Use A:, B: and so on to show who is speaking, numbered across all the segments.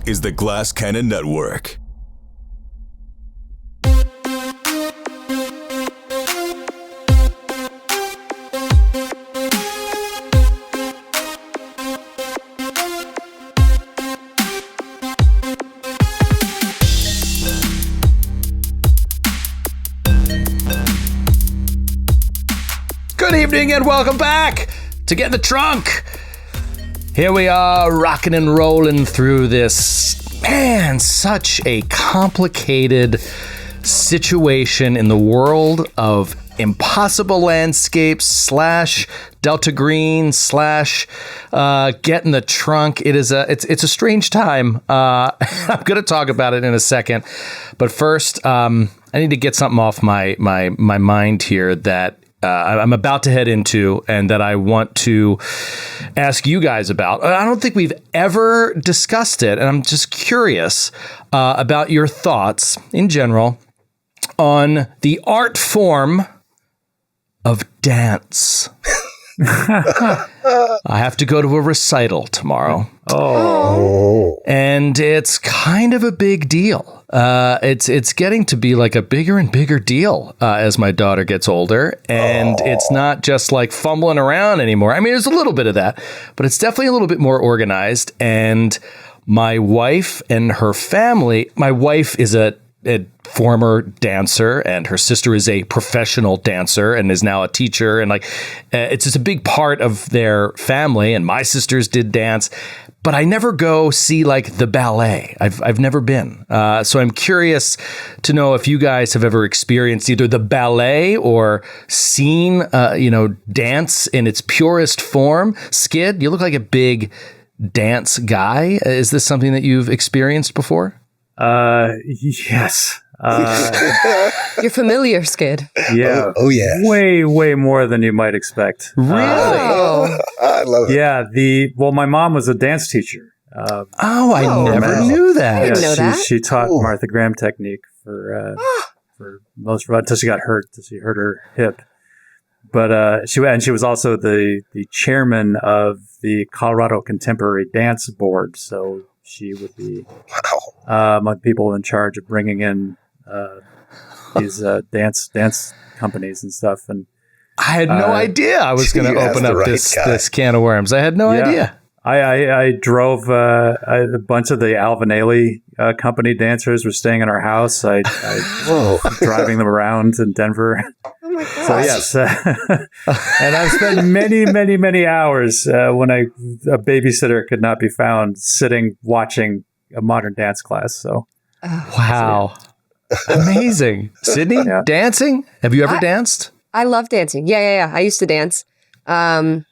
A: is the Glass Cannon Network.
B: Good evening and welcome back to Get in the Trunk. Here we are rocking and rolling through this, man, such a complicated situation in the world of impossible landscapes / Delta Green / Get in the Trunk. It's a strange time. I'm going to talk about it in a second. But first, I need to get something off my mind here that I'm about to head into and that I want to ask you guys about. I don't think we've ever discussed it, and I'm just curious about your thoughts in general on the art form of dance. I have to go to a recital tomorrow.
C: Oh.
B: And it's kind of a big deal. It's getting to be like a bigger and bigger deal as my daughter gets older. And it's not just like fumbling around anymore. I mean, there's a little bit of that, but it's definitely a little bit more organized. And my wife and her family, my wife is a former dancer and her sister is a professional dancer and is now a teacher. And it's just a big part of their family. And my sisters did dance. But I never go see like the ballet. I've never been. So I'm curious to know if you guys have ever experienced either the ballet or seen, dance in its purest form. Skid, you look like a big dance guy. Is this something that you've experienced before?
C: Yes.
D: You're familiar, Skid.
C: Yeah.
E: Oh, yeah.
C: Way more than you might expect.
B: Really?
E: I love it.
C: Yeah. My mom was a dance teacher.
B: I never knew that.
D: I didn't know that.
C: She taught Martha Graham technique for most of it until she got hurt. Until she hurt her hip. But she was also the chairman of the Colorado Contemporary Dance Board. So she would be among the people in charge of bringing in these dance companies and stuff. And
B: I had no idea I was going to open up this can of worms. I had no idea.
C: I drove a bunch of the Alvin Ailey company dancers were staying in our house. I driving them around in Denver.
D: Oh my gosh.
C: So yes, and I've spent many hours when a babysitter could not be found sitting watching a modern dance class. So
B: wow, amazing, Sydney, dancing. Have you ever danced?
D: I love dancing. Yeah. I used to dance. I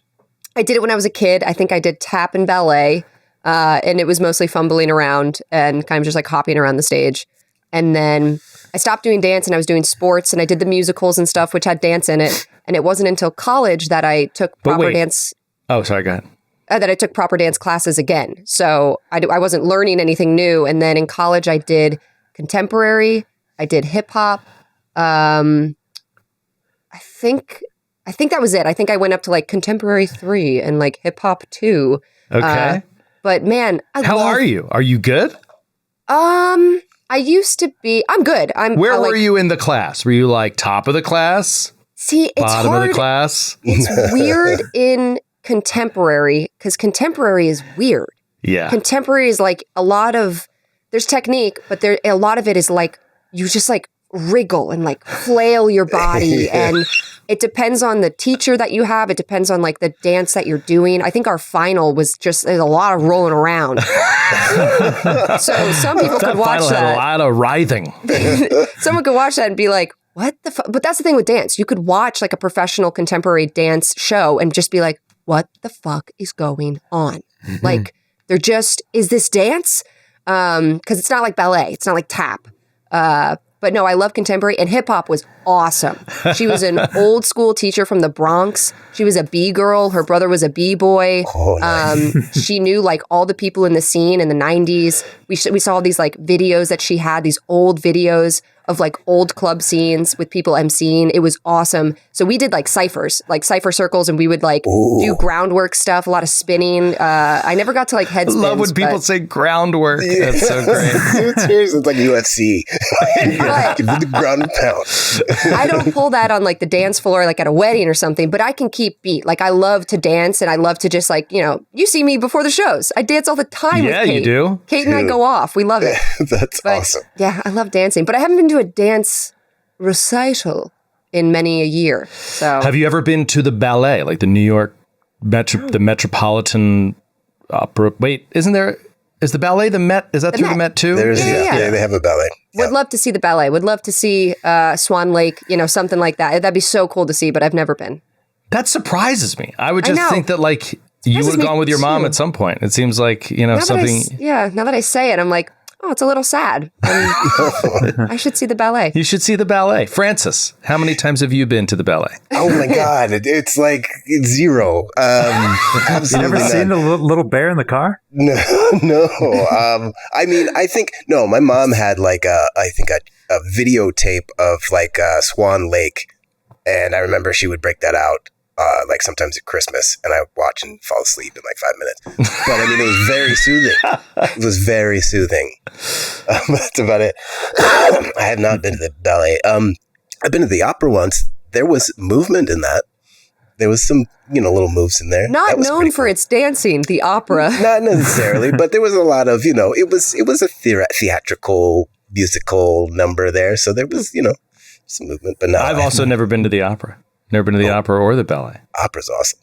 D: did it when I was a kid. I think I did tap and ballet, and it was mostly fumbling around and kind of just like hopping around the stage. And then I stopped doing dance and I was doing sports and I did the musicals and stuff, which had dance in it. And it wasn't until college that I took proper dance.
B: Oh, sorry, go ahead.
D: That I took proper dance classes again. So I wasn't learning anything new. And then in college, I did contemporary. I did hip hop. I think that was it. I think I went up to like contemporary 3 and like hip hop 2.
B: Okay.
D: But man,
B: how are you? Are you good?
D: I used to be. I'm good.
B: Where were you in the class? Were you like top of the class?
D: See, it's
B: bottom
D: hard.
B: Of the class?
D: It's weird in contemporary because contemporary is weird.
B: Yeah.
D: Contemporary is like there's technique, but a lot of it is like you just like wriggle and like flail your body and it depends on the teacher that you have. It depends on like the dance that you're doing. I think our final was there's a lot of rolling around. So some people could watch that.
B: Had a lot of writhing.
D: Someone could watch that and be like, what the fuck? But that's the thing with dance. You could watch like a professional contemporary dance show and just be like, what the fuck is going on? Like, they're just, is this dance? Because it's not like ballet. It's not like tap. But no, I love contemporary, and hip hop was awesome. She was an old school teacher from the Bronx. She was a B-girl. Her brother was a B-boy.
E: Oh, nice.
D: She knew like all the people in the scene in the 90s. We saw these like videos that she had, these old videos of like old club scenes with people emceeing. It was awesome. So we did like ciphers, like cipher circles, and we would like do groundwork stuff, a lot of spinning. I never got to like head spins.
B: I love when people say groundwork.
E: Yeah.
B: That's so great.
E: Dude, seriously, it's like UFC. Give me the ground and pound.
D: I don't pull that on like the dance floor, like at a wedding or something, but I can keep beat. Like I love to dance, and I love to just like, you see me before the shows. I dance all the time with Kate.
B: Yeah, you do.
D: Kate and I go off. We love it.
E: That's awesome.
D: Yeah, I love dancing, but I haven't been to a dance recital in many a year. So
B: Have you ever been to the ballet, like the New York the Metropolitan Opera? Wait, is the ballet the Met? Is that through the Met too?
D: Yeah.
E: They have a ballet.
D: Would love to see the ballet. Would love to see Swan Lake, something like that. That'd be so cool to see, but I've never been.
B: That surprises me. I would just
D: know.
B: think that like you would have gone with your mom
D: too.
B: at some point. It seems like,
D: Now
B: something.
D: now that I say it, I'm like, oh, it's a little sad. I should see the ballet.
B: You should see the ballet. Francis, how many times have you been to the ballet?
E: Oh my God. It's like 0.
C: You
E: Absolutely
C: never
E: not.
C: seen the little bear in the car?
E: No. I think, no, my mom had like a videotape of like Swan Lake. And I remember she would break that out like sometimes at Christmas, and I would watch and fall asleep in like 5 minutes. But I mean, it was very soothing. It was very soothing. That's about it. I have not been to the ballet. I've been to the opera once. There was movement in that. There was some, little moves in there.
D: Not
E: That was
D: known
E: pretty
D: for
E: cool.
D: its dancing, the opera.
E: Not necessarily, but there was a lot of, it was a theatrical, musical number there. So there was, some movement, but no.
B: I've also never been to the opera. Never been to the opera or the ballet.
E: Opera's awesome.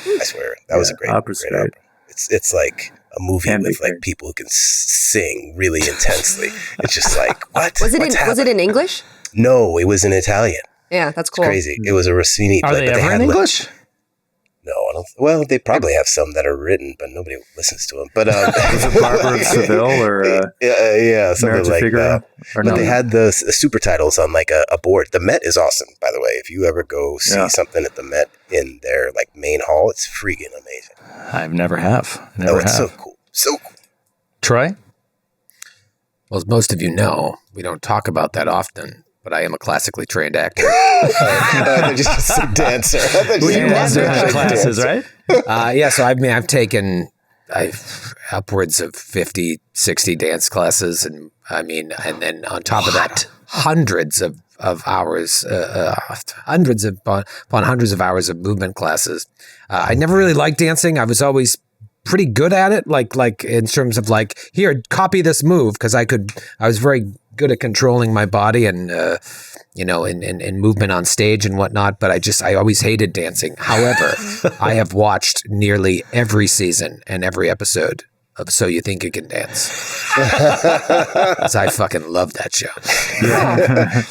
E: I swear. That was a great
C: opera's
E: great
C: great.
E: opera. It's like a movie
C: Can be
E: with like
C: great.
E: people who can sing really intensely. It's just like, what?
D: Was it
E: What's
D: in
E: happening?
D: English?
E: No, it was in Italian.
D: Yeah, that's cool.
E: Crazy. It was a Rossini
B: Are
E: play,
B: they
E: but
B: ever
E: had
B: in
E: like-
B: English?
E: No, I don't. Well, they probably have some that are written, but nobody listens to them. But
C: Was it Barbara of Seville or
E: yeah, something
C: Marriage of
E: like
C: Figaro?
E: that.
C: Or
E: But
C: no?
E: they had the super titles on like a board. The Met is awesome, by the way. If you ever go see
C: Yeah.
E: something at the Met in their like main hall, it's freaking amazing.
B: I've never have.
E: Oh, it's so cool. So cool.
B: Troy?
F: Well, as most of you know, we don't talk about that often, but I am a classically trained actor.
E: They're just a dancer.
B: You must have had classes, right?
F: Yeah, so I've taken upwards of 50, 60 dance classes, and then on top of that, hundreds of hours, hundreds of hours of movement classes. I never really liked dancing. I was always pretty good at it, like in terms of like, here, copy this move, because I was very good at controlling my body and in movement on stage and whatnot, but I always hated dancing. However, I have watched nearly every season and every episode of So You Think You Can Dance. 'Cause I fucking love that show.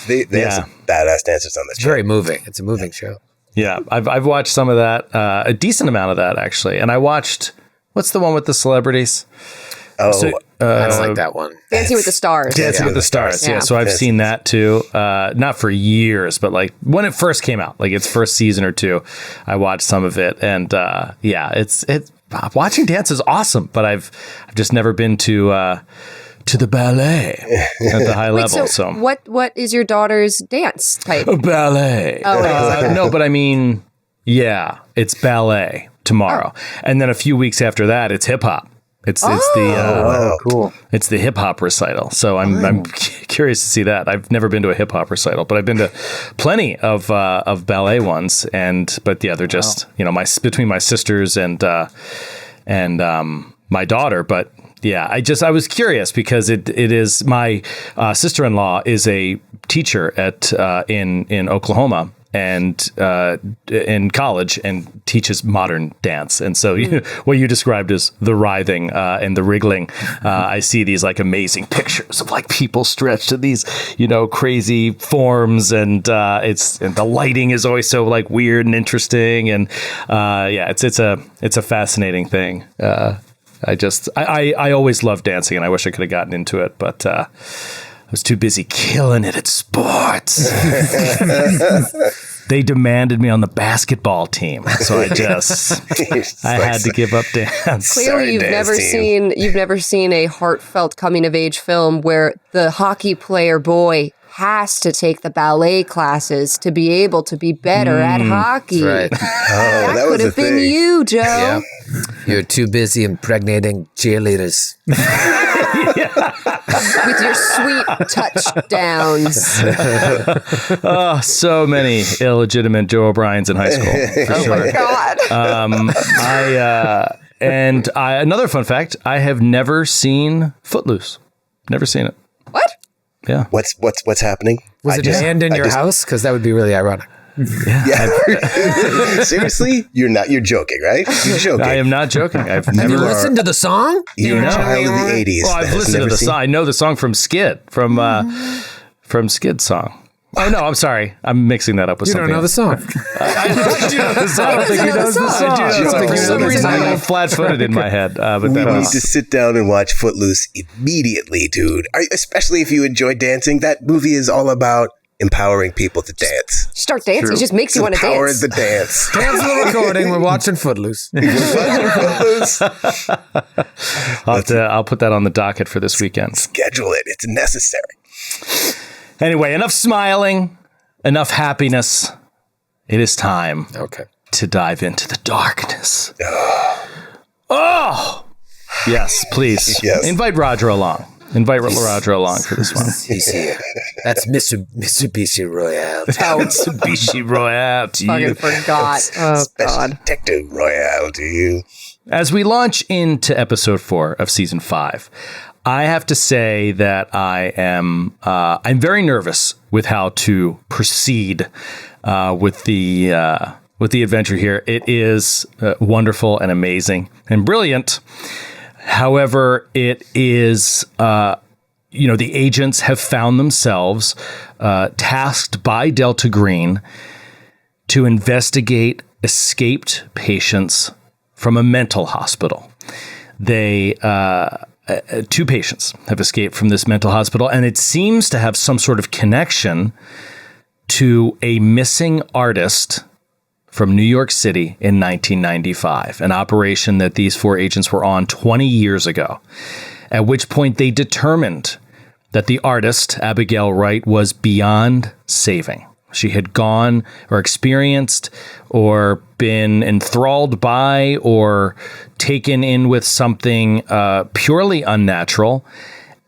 E: They have some badass dancers on this
F: It's
E: show.
F: very moving. It's a moving show.
B: Yeah, I've watched some of that, a decent amount of that actually. And I watched, what's the one with the celebrities?
E: Oh,
B: So,
F: I don't like that one.
D: Dancing with the Stars.
B: Dancing with the Stars. Yeah.
D: Yeah.
B: So I've seen that too. Not for years, but like when it first came out, like its first season or two, I watched some of it. And it's watching dance is awesome, but I've just never been to the ballet at the high level.
D: Wait,
B: So
D: what is your daughter's dance type?
B: ballet.
D: Oh,
B: No, but I mean, yeah, it's ballet tomorrow. And then a few weeks after that, it's hip hop. It's
C: Oh, cool.
B: it's the hip hop recital. So I'm curious to see that. I've never been to a hip hop recital, but I've been to plenty of ballet ones. But yeah, they're just between my sisters and my daughter. But yeah, I was curious because it is my sister-in-law is a teacher at in Oklahoma. And in college and teaches modern dance. And so what you described as the writhing and the wriggling, I see these like amazing pictures of like people stretched to these, crazy forms. And the lighting is always so like weird and interesting. And it's a fascinating thing. I always loved dancing and I wish I could have gotten into it, but I was too busy killing it at sports. they demanded me on the basketball team, so I had to give up dance.
D: Clearly, you've never seen a heartfelt coming of age film where the hockey player boy has to take the ballet classes to be able to be better at hockey.
F: Right.
D: That could have been you, Joe.
F: Yeah. You're too busy impregnating cheerleaders.
D: With your sweet touchdowns.
B: Oh, so many illegitimate Joe O'Briens in high school. For
D: Oh my God.
B: Another fun fact, I have never seen Footloose. Never seen it.
D: What?
B: Yeah.
E: What's happening?
F: Was it banned in your house? Because that would be really ironic.
E: Yeah. Seriously? You're joking, right? You're joking.
B: I am not joking. I've never
F: listened to the song?
E: You're a child of the 80s.
B: Well, I've listened to the song. I know the song from Skid, from Skid's song. Oh, no, I'm sorry. I'm mixing that up with something.
F: You don't know the song.
B: I do know the song. I think he knows the song. For some reason, I got flat-footed in my head. But
E: we need to sit down and watch Footloose immediately, dude. Especially if you enjoy dancing. That movie is all about empowering people to dance.
D: Start dancing. It just makes you want to
E: Empower
D: dance.
E: the dance.
F: Cancel the recording. We're watching Footloose.
B: I'll put that on the docket for this weekend.
E: Schedule it. It's necessary.
B: Anyway, enough smiling, enough happiness. It is time to dive into the darkness. Oh! Yes, please.
E: Yes.
B: Invite Roger along. Invite Roger along for this one.
F: He's here. That's Mitsubishi Royale.
B: Mitsubishi Royale to you.
D: Fucking forgot. Oh, God.
E: Detective Royale to you.
B: As we launch into episode 4 of season 5, I have to say that I'm very nervous with how to proceed with the adventure here. It is wonderful and amazing and brilliant. However, it is, the agents have found themselves tasked by Delta Green to investigate escaped patients from a mental hospital. They, 2 patients have escaped from this mental hospital, and it seems to have some sort of connection to a missing artist from New York City in 1995, an operation that these 4 agents were on 20 years ago, at which point they determined that the artist, Abigail Wright, was beyond saving. She had gone or experienced or been enthralled by or taken in with something purely unnatural,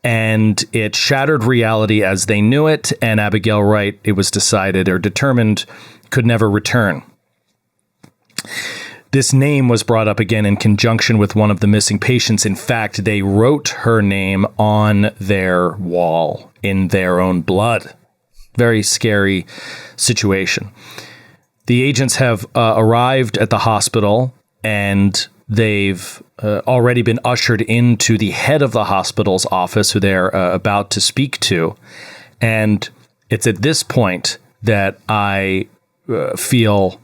B: and it shattered reality as they knew it, and Abigail Wright, it was decided or determined, could never return. This name was brought up again in conjunction with one of the missing patients. In fact, they wrote her name on their wall in their own blood. Very scary situation. The agents have arrived at the hospital, and they've already been ushered into the head of the hospital's office, who they're about to speak to. And it's at this point that I feel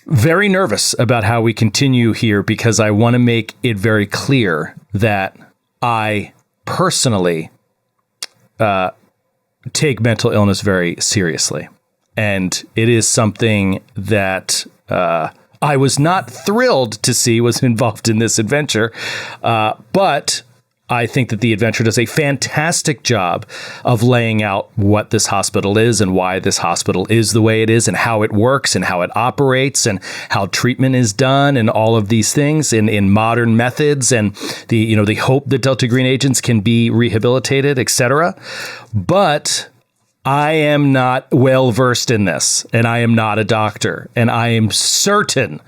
B: very nervous about how we continue here, because I want to make it very clear that I personally take mental illness very seriously. And it is something that I was not thrilled to see was involved in this adventure. But I think that the adventure does a fantastic job of laying out what this hospital is and why this hospital is the way it is and how it works and how it operates and how treatment is done and all of these things in modern methods and the hope that Delta Green agents can be rehabilitated, etc. But I am not well versed in this, and I am not a doctor, and I am certain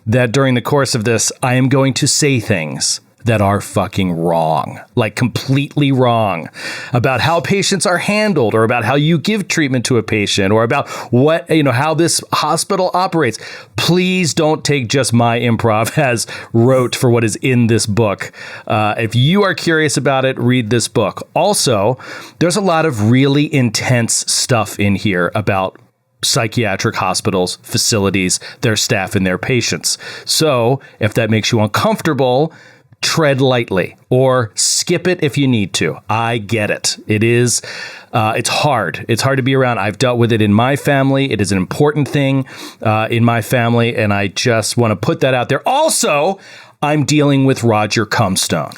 B: that during the course of this, I am going to say things that are fucking wrong, like completely wrong, about how patients are handled or about how you give treatment to a patient or about what, how this hospital operates. Please don't take just my improv as rote for what is in this book. If you are curious about it, read this book. Also, there's a lot of really intense stuff in here about psychiatric hospitals, facilities, their staff, and their patients. So if that makes you uncomfortable, tread lightly or skip it if you need to. I get it. It is, it's hard. It's hard to be around. I've dealt with it in my family. It is an important thing in my family. And I just want to put that out there. Also, I'm dealing with Roger Comstone,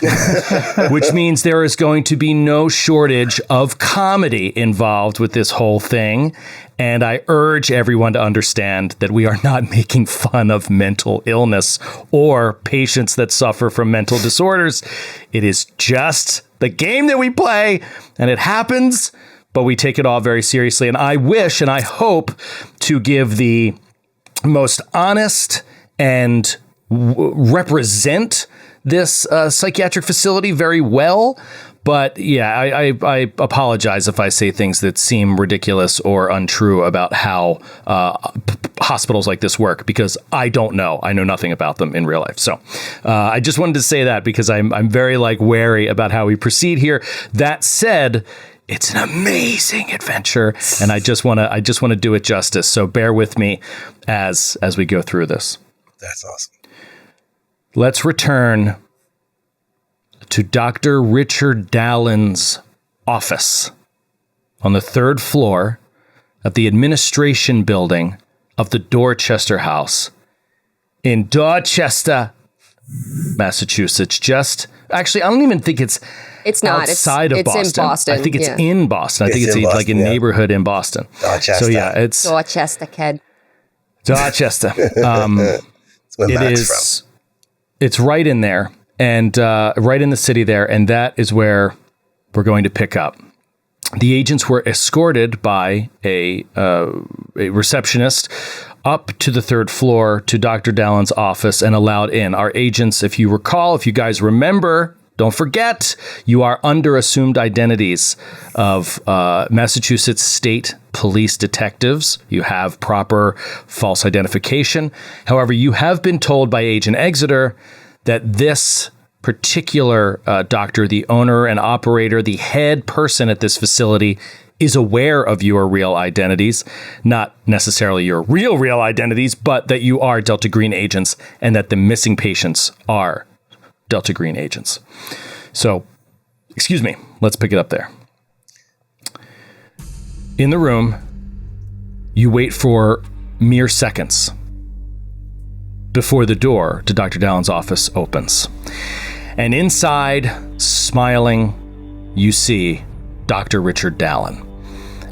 B: which means there is going to be no shortage of comedy involved with this whole thing. And I urge everyone to understand that we are not making fun of mental illness or patients that suffer from mental disorders. It is just the game that we play, and it happens, but we take it all very seriously. And I wish and I hope to give the most honest and represent this psychiatric facility very well. But yeah, I apologize if I say things that seem ridiculous or untrue about how hospitals like this work, because I don't know. I know nothing about them in real life. So I just wanted to say that because I'm very wary about how we proceed here. That said, it's an amazing adventure, and I just want to do it justice. So bear with me as we go through this.
E: That's awesome.
B: Let's return to Dr. Richard Dallin's office on the 3rd floor of the administration building of the Dorchester House in Dorchester, Massachusetts. Actually, I don't even think it's
D: not
B: outside of Boston.
D: It's in Boston.
B: I think it's in Boston. I think it's like a neighborhood in Boston.
E: Dorchester.
B: So yeah, it's
D: Dorchester, kid.
B: Dorchester.
E: That's where Matt's from.
B: It's right in there, and right in the city there, and that is where we're going to pick up. The agents were escorted by a receptionist up to the 3rd floor to Dr. Dallin's office and allowed in. Our agents, if you guys remember, don't forget, you are under assumed identities of Massachusetts State Police detectives. You have proper false identification. However, you have been told by Agent Exeter that this particular doctor, the owner and operator, the head person at this facility, is aware of your real identities, not necessarily your real identities, but that you are Delta Green agents and that the missing patients are Delta Green agents. So, excuse me, let's pick it up there. In the room, you wait for mere seconds before the door to Dr. Dallin's office opens. And inside, smiling, you see Dr. Richard Dallin.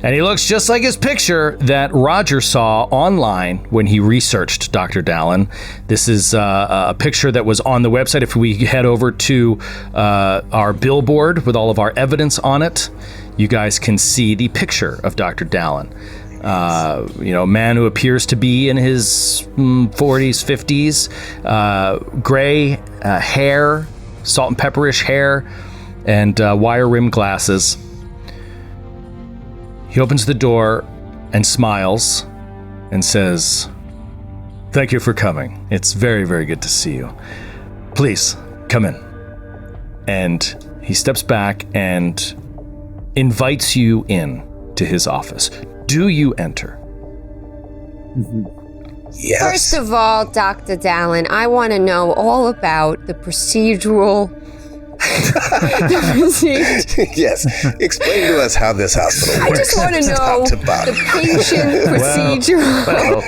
B: And he looks just like his picture that Roger saw online when he researched Dr. Dallin. This is a picture that was on the website. If we head over to our billboard with all of our evidence on it, you guys can see the picture of Dr. Dallin. A man who appears to be in his 40s, 50s, gray hair, salt and pepperish hair, and wire-rimmed glasses. He opens the door and smiles and says, "Thank you for coming. It's very, very good to see you. Please, come in." And he steps back and invites you in to his office. Do you enter?
E: Yes.
D: First of all, Dr. Dallin, I want to know all about the procedural.
E: Yes. Explain to us how this hospital works.
D: I just want to know the patient procedural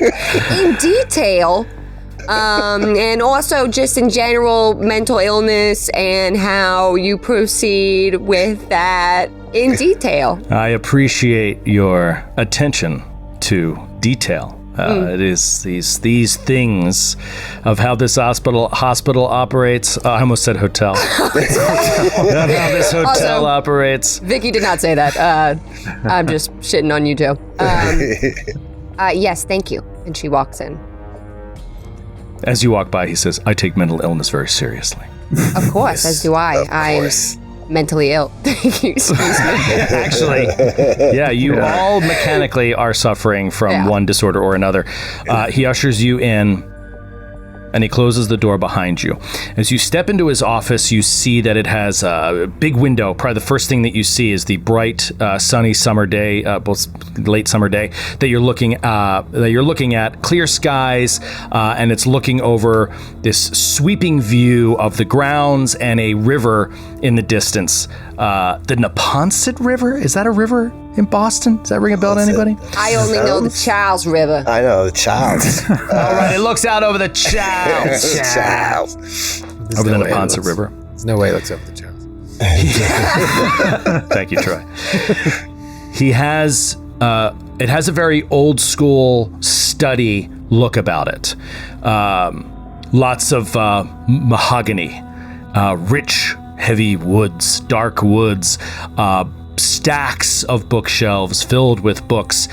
D: in detail. And also just in general mental illness and how you proceed with that in detail.
B: I appreciate your attention to detail. It is these things of how this hospital operates. I almost said hotel. How this hotel also operates.
D: Vicky did not say that. I'm just shitting on you, Joe. Yes, thank you. And she walks in.
B: As you walk by, he says, "I take mental illness very seriously."
D: Of course, as do I. I'm mentally ill. Excuse me.
B: Actually, you all mechanically are suffering from one disorder or another. He ushers you in, and he closes the door behind you. As you step into his office, you see that it has a big window. Probably the first thing that you see is the bright, sunny summer day, both late summer day that you're looking at. Clear skies, and it's looking over this sweeping view of the grounds and a river in the distance. The Neponset River? Is that a river in Boston? Does that ring a bell to anybody?
D: I only know the Charles River.
E: I know, the Charles.
B: All right, it looks out over the Charles.
E: Charles.
B: Over the Neponset River.
F: There's no way it looks over the Charles.
B: Thank you, Troy. He has, it has a very old school study look about it. Lots of mahogany, rich, heavy woods, dark woods, stacks of bookshelves filled with books,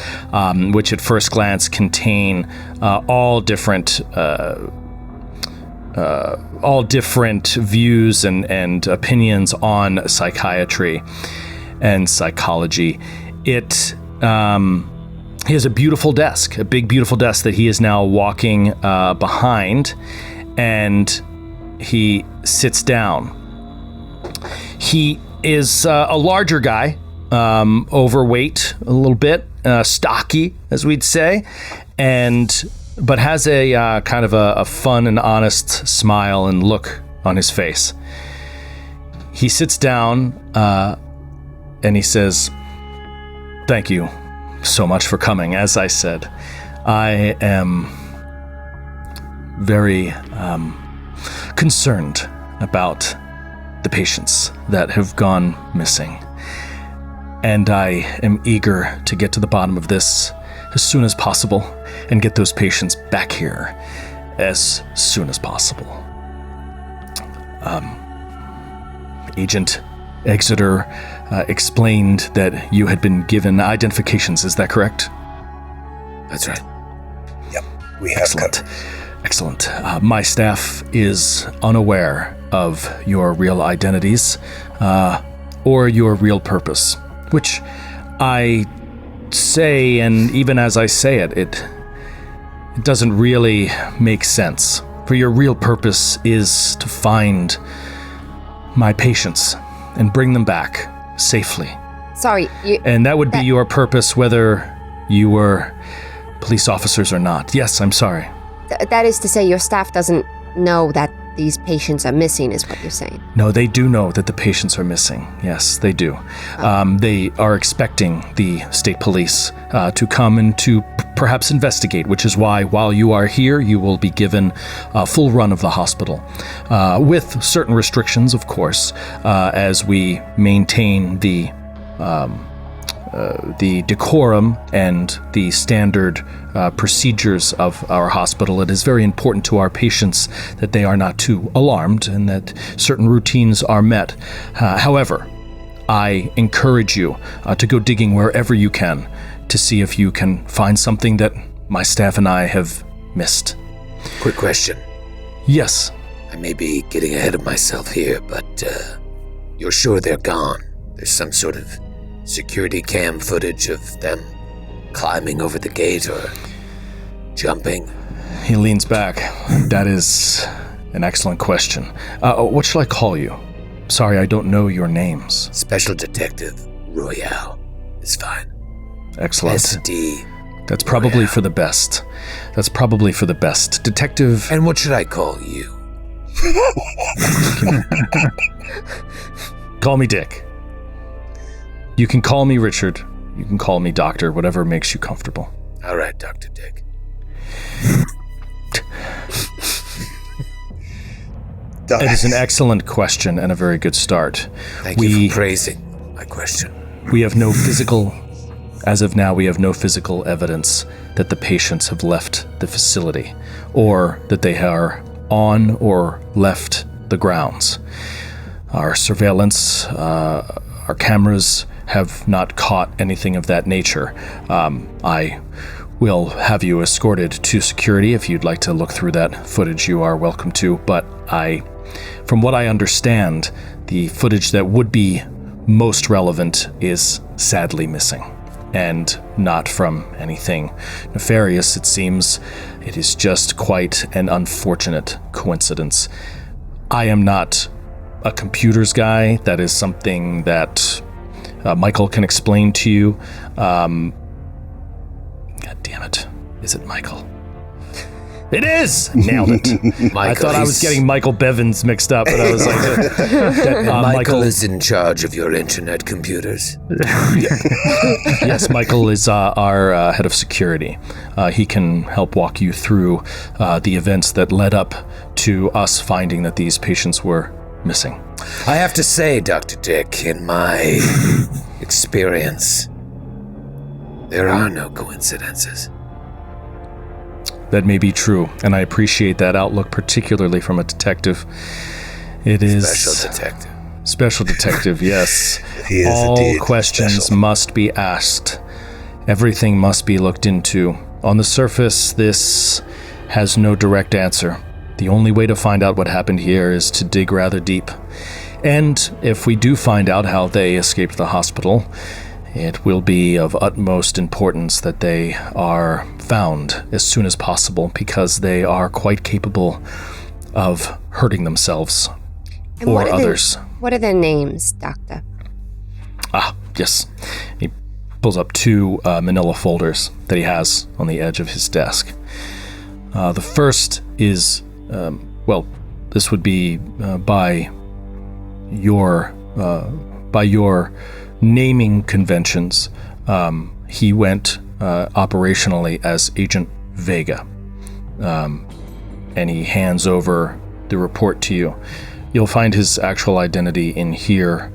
B: which at first glance contain all different views and opinions on psychiatry and psychology. He has a beautiful desk, a big, beautiful desk that he is now walking behind, and he sits down. He is a larger guy, overweight a little bit, stocky, as we'd say, but has a kind of a fun and honest smile and look on his face. He sits down and he says, "Thank you so much for coming. As I said, I am very concerned about the patients that have gone missing. And I am eager to get to the bottom of this as soon as possible and get those patients back here as soon as possible." Agent Exeter explained that you had been given identifications. Is that correct?
F: That's right.
E: Yep, we have
B: Excellent. My staff is unaware of your real identities or your real purpose, which I say, and even as I say it, it doesn't really make sense. For your real purpose is to find my patients and bring them back safely.
D: Sorry,
B: And that would be your purpose whether you were police officers or not. Yes, I'm sorry.
D: that is to say your staff doesn't know that these patients are missing, is what you're saying.
B: No, they do know that the patients are missing. Yes, they do. They are expecting the state police to come and to perhaps investigate, which is why while you are here, you will be given a full run of the hospital, with certain restrictions, of course, as we maintain the decorum and the standard procedures of our hospital. It is very important to our patients that they are not too alarmed and that certain routines are met. However, I encourage you to go digging wherever you can to see if you can find something that my staff and I have missed.
F: Quick question.
B: Yes.
F: I may be getting ahead of myself here, but you're sure they're gone? There's some sort of security cam footage of them climbing over the gate or jumping?
B: He leans back. That is an excellent question. What shall I call you? Sorry, I don't know your names.
F: Special Detective Royale is fine.
B: Excellent.
F: SD.
B: That's probably for the best. That's probably for the best. Detective...
F: And what should I call you?
B: Call me Dick. You can call me Richard. You can call me Doctor, whatever makes you comfortable.
F: All right, Dr. Dick.
B: It is an excellent question and a very good start.
F: Thank you for praising my question.
B: We have no physical, as of now, we have no physical evidence that the patients have left the facility or that they are on or left the grounds. Our surveillance, our cameras have not caught anything of that nature. I will have you escorted to security. If you'd like to look through that footage, you are welcome to. But from what I understand, the footage that would be most relevant is sadly missing. and not from anything nefarious. It seems it is just quite an unfortunate coincidence. I am not a computers guy. That is something that Michael can explain to you. God damn it. Is it Michael? It is! Nailed it. I thought I was getting Michael Bevins mixed up, but I was like...
F: Michael is in charge of your internet computers.
B: Yes, Michael is our head of security. He can help walk you through the events that led up to us finding that these patients were missing.
F: I have to say, Dr. Dick, in my experience, there are no coincidences.
B: That may be true, and I appreciate that outlook, particularly from a detective. It is...
F: Special detective.
B: Special detective, yes.
E: He is
B: All
E: indeed
B: questions
E: special.
B: must be asked. Everything must be looked into. On the surface, this has no direct answer. The only way to find out what happened here is to dig rather deep. And if we do find out how they escaped the hospital, it will be of utmost importance that they are found as soon as possible, because they are quite capable of hurting themselves
D: And
B: or others.
D: What are their names, Doctor?
B: Ah, yes. He pulls up two manila folders that he has on the edge of his desk. The first is, this would be by your naming conventions. He went operationally as Agent Vega, and he hands over the report to you. You'll find his actual identity in here,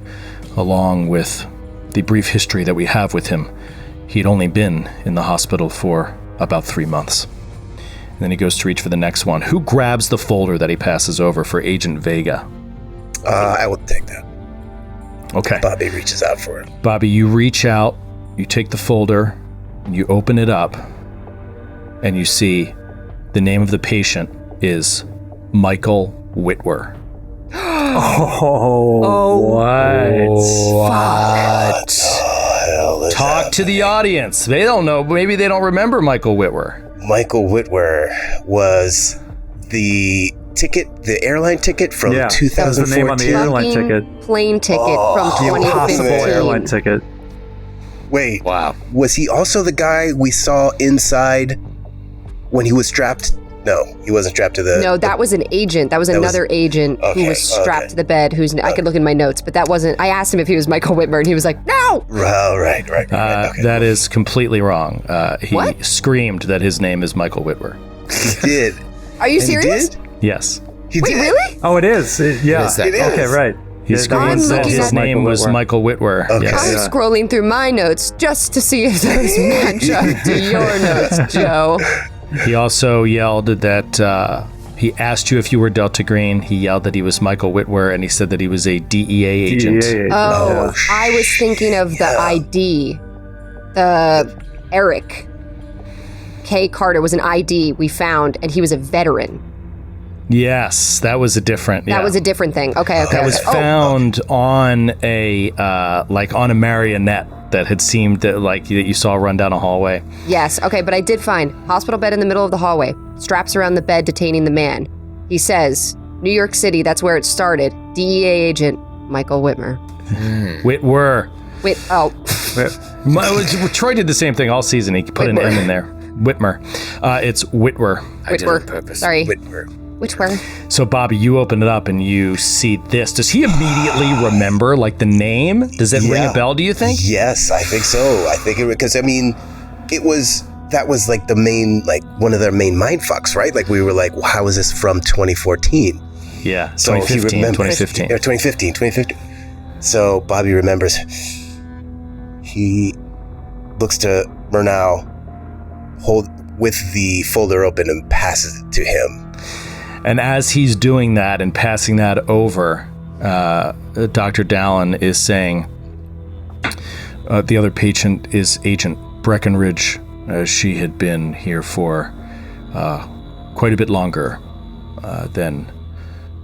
B: along with the brief history that we have with him. He'd only been in the hospital for about 3 months. And then he goes to reach for the next one. Who grabs the folder that he passes over for Agent Vega?
E: I will take that.
B: Okay.
E: Bobby reaches out for it.
B: Bobby, you reach out, you take the folder, you open it up, and you see the name of the patient is Michael Whitwer.
F: What?
B: Talk to the audience. They don't know. Maybe they don't remember Michael Whitwer.
E: Michael Whitwer was the airline ticket from 2014.
C: That was the name on the airline
D: Fucking
C: ticket.
D: plane ticket from
C: The impossible
D: 2015.
C: airline ticket.
E: Wait,
F: Wow.
E: was he also the guy we saw inside when he was strapped? No, he wasn't strapped to the...
D: No, that was an agent. That was another agent who was strapped to the bed. I could look in my notes, but that wasn't. I asked him if he was Michael Whitmer, and he was like, "No."
E: Oh, right. Okay.
B: That is completely wrong. He
D: What?
B: screamed that his name is Michael Whitwer.
E: He did.
D: Are you
E: And he
D: serious?
E: did?
B: Yes.
E: He
D: Wait,
E: did.
D: really?
C: Oh, it is. Yeah.
F: Is that-
E: It is.
C: Okay, right.
B: He screamed
D: I'm
B: that
D: looking
B: his
D: at-
B: name was Michael Whitwer.
E: Okay.
B: Yes.
D: I'm scrolling through my notes just to see if those match up to your notes, Joe.
B: He also yelled that he asked you if you were Delta Green. He yelled that he was Michael Whitwer, and he said that he was a DEA agent.
D: Oh, I was thinking of the ID. The Eric K. Carter was an ID we found, and he was a veteran.
B: Yes, that was a different.
D: That was a different thing. Okay.
B: That was found on a on a marionette that had seemed that that you saw run down a hallway.
D: Yes, okay, but I did find hospital bed in the middle of the hallway, straps around the bed detaining the man. He says, New York City, that's where it started. DEA agent Michael Whitmer.
B: Whitwer. Troy did the same thing all season. He put an
D: Whitwer.
B: M in there. Whitmer. It's Whitwer.
F: I did it on purpose.
D: Sorry.
E: Whitwer.
D: Whitwer.
B: So, Bobby, you open it up and you see this. Does he immediately remember, the name? Does that ring a bell, do you think?
E: Yes, I think so. I think because that was the main, one of their main mind fucks, right? We were like, well, how is this from 2014?
B: Yeah,
E: So he
B: 2015.
E: remembers. 2015. So Bobby remembers. He looks to Murnau, hold with the folder open, and passes it to him.
B: And as he's doing that and passing that over, Dr. Dallin is saying, the other patient is Agent Breckenridge. She had been here for quite a bit longer than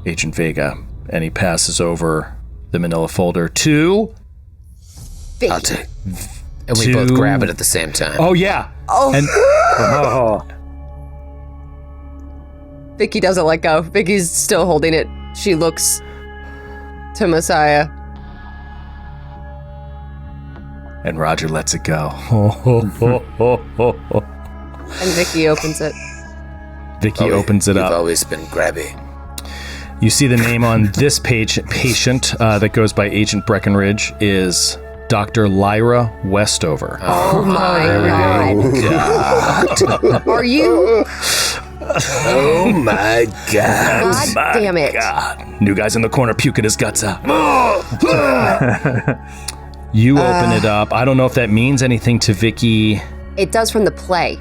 B: Agent Vega. And he passes over the manila folder to...
F: I'll take. And we both grab it at the same time.
B: Oh, yeah.
D: Oh.
B: And
D: Vicky doesn't let go. Vicky's still holding it. She looks to Messiah.
B: and Roger lets it go.
D: And Vicky opens it.
B: Vicky opens it
F: You've
B: up.
F: always been grabby.
B: You see the name on this patient that goes by Agent Breckenridge is Dr. Lyra Westover.
D: Oh my God. Are you?
F: Oh my God.
D: God damn it.
B: God. New guy's in the corner puking his guts out. You open it up. I don't know if that means anything to Vicky.
D: It does from the play.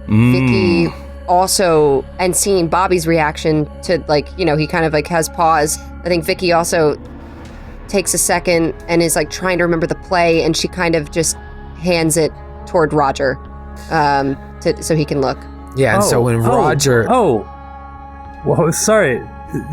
D: Vicky also, and seeing Bobby's reaction to, like, you know, he kind of like has pause. I think Vicky also takes a second and is like trying to remember the play, and she kind of just hands it toward Roger so he can look.
F: Yeah, and so when Roger...
C: Well, sorry.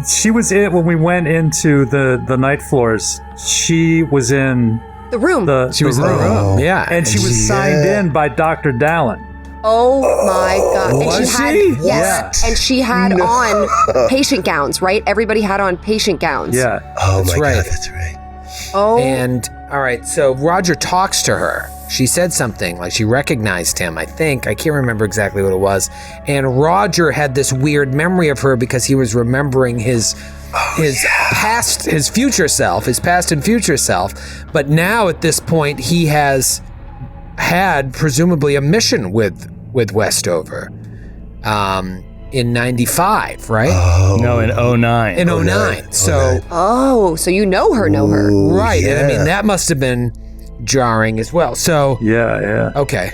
C: She was in, when we went into the night floors, she was in...
D: The room.
F: She was in the room. Yeah.
C: And she was signed in by Dr. Dallin.
D: Oh my God. And
F: Was
D: she? Had,
F: she?
D: yes. And she had on patient gowns, right? Everybody had on patient gowns.
C: Yeah.
E: Oh
F: That's
E: my
F: right.
E: God, that's right.
D: Oh.
F: And, all right, so Roger talks to her. She said something, like she recognized him, I think. I can't remember exactly what it was. And Roger had this weird memory of her because he was remembering his past, his future self, his past and future self. But now at this point, he has had presumably a mission with Westover in 95, right?
B: No, in 09.
F: In 09. So,
D: so you know her.
F: right.
E: Yeah.
F: And I mean, that must have been jarring as well. So,
C: Yeah.
F: okay.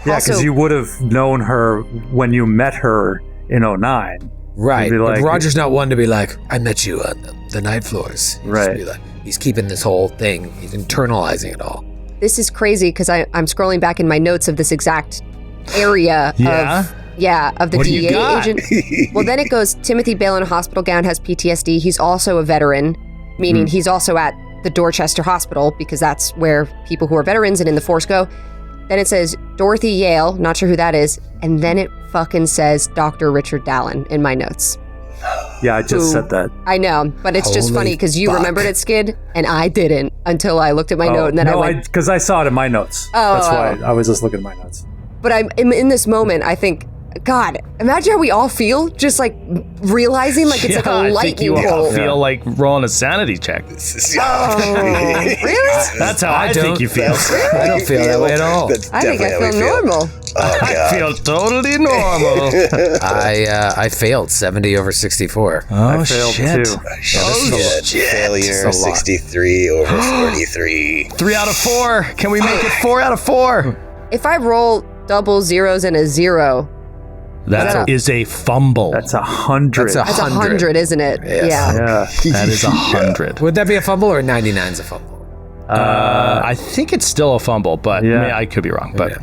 C: Yeah, because
D: Also-
C: you would have known her when you met her in 09.
F: Right.
C: You'd be
F: But
C: like-
F: Roger's not one to be like, I met you on the night floors. He'd just
C: Right.
F: be like, he's keeping this whole thing, he's internalizing it all.
D: This is crazy because I'm scrolling back in my notes of this exact area of the
B: What do you
D: DEA
B: got?
D: agent. Well, then it goes, Timothy Bale in a hospital gown has PTSD. He's also a veteran, meaning he's also at the Dorchester Hospital because that's where people who are veterans and in the force go. Then it says Dorothy Yale, not sure who that is. And then it fucking says Dr. Richard Dallin in my notes.
C: Yeah, I just said that.
D: I know, but it's just
F: Holy
D: funny because you
F: fuck.
D: remembered it, Skid, and I didn't until I looked at my note and then I went,
C: because I saw it in my notes. That's why I was just looking at my notes.
D: but I'm in this moment, I think, God, imagine how we all feel just like realizing like it's like a
B: I think you
D: lightning
B: all
D: bolt.
B: feel like rolling a sanity check.
D: Really?
B: That's how I think you feel.
F: I don't feel that way at all.
E: That's
D: I think I
E: definitely
D: feel
E: how we
D: normal.
E: Oh,
B: I
E: God.
B: feel totally normal.
F: I failed 70 over 64.
C: I failed too.
E: Shit. Failure,
F: That's a lot.
E: 63 over 43.
B: 3 out of 4. Can we make it 4 out of 4?
D: If I roll double zeros and a zero,
B: That is a fumble.
C: That's 100.
F: That's
D: that's 100, isn't it?
F: Yes.
D: Yeah.
C: Yeah.
B: That is 100.
F: Would that be a fumble or 99's a fumble?
B: I think it's still a fumble, but
C: Yeah.
B: I could be wrong. But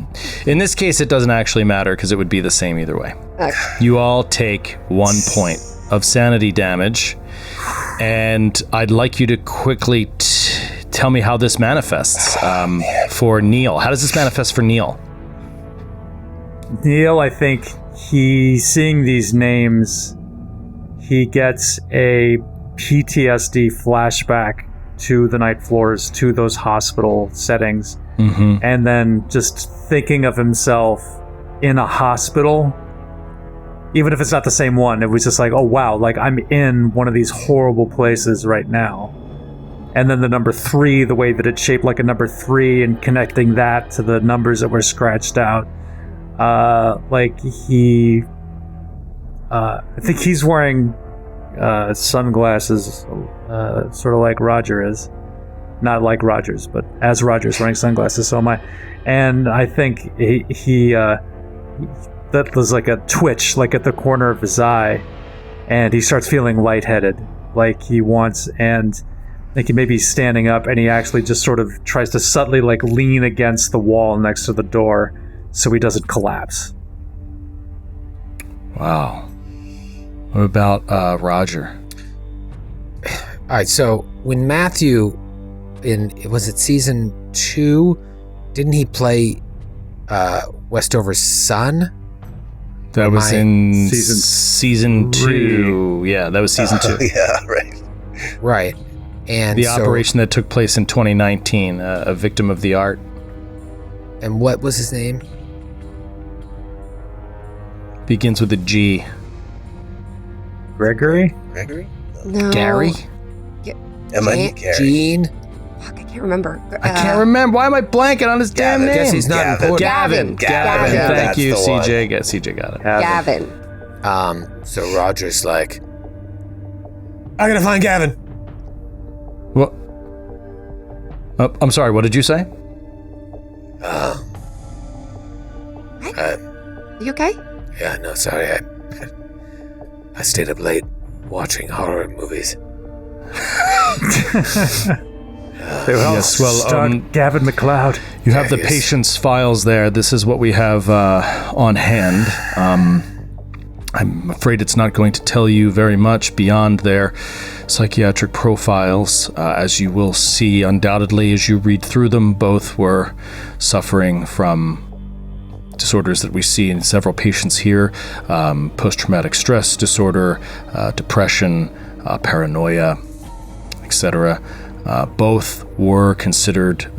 B: in this case, it doesn't actually matter because it would be the same either way.
D: Okay.
B: You all take 1 point of sanity damage, and I'd like you to quickly tell me how this manifests for Neil. How does this manifest for Neil?
C: Neil, I think seeing these names, he gets a PTSD flashback to the night floors, to those hospital settings, and then just thinking of himself in a hospital, even if it's not the same one, it was just like, oh wow, like I'm in one of these horrible places right now. And then the number 3, the way that it's shaped like a number 3 and connecting that to the numbers that were scratched out. I think he's wearing sunglasses, sort of like Roger is. Not like Roger's, but as Roger's wearing sunglasses, so am I. And I think he that was like a twitch, like at the corner of his eye, and he starts feeling lightheaded, like he wants, and I think he may be standing up, and he actually just sort of tries to subtly like lean against the wall next to the door so he doesn't collapse.
B: Wow. What about Roger?
F: All right, so when Matthew, was it season 2, didn't he play Westover's son?
B: That was in
C: Season
B: season 2. Yeah, that was season 2.
E: Yeah, right.
F: Right. And
B: The operation that took place in 2019, a victim of the art.
F: And what was his name?
B: Begins with a G.
C: Gregory?
E: Gregory?
D: No.
F: Gary?
E: It might be Gary.
F: Gene?
D: Fuck, I can't remember.
B: I can't remember. Why am I blanking on his damn
E: Gavin.
B: name?
F: I guess he's not
E: Gavin.
F: important.
B: Gavin.
E: Gavin.
B: Thank
E: That's
B: you,
E: the one.
B: CJ. CJ got it.
D: Gavin.
F: So Roger's like, I gotta find Gavin.
B: What? I'm sorry, what did you say?
D: Are you okay?
F: Yeah, no, sorry. I stayed up late watching horror movies.
B: Yes, well,
C: Start Gavin McLeod.
B: you have the
F: yes.
B: patient's files there. This is what we have on hand. I'm afraid it's not going to tell you very much beyond their psychiatric profiles. As you will see, undoubtedly, as you read through them, both were suffering from disorders that we see in several patients here, post-traumatic stress disorder, depression, paranoia, etc. Both were considered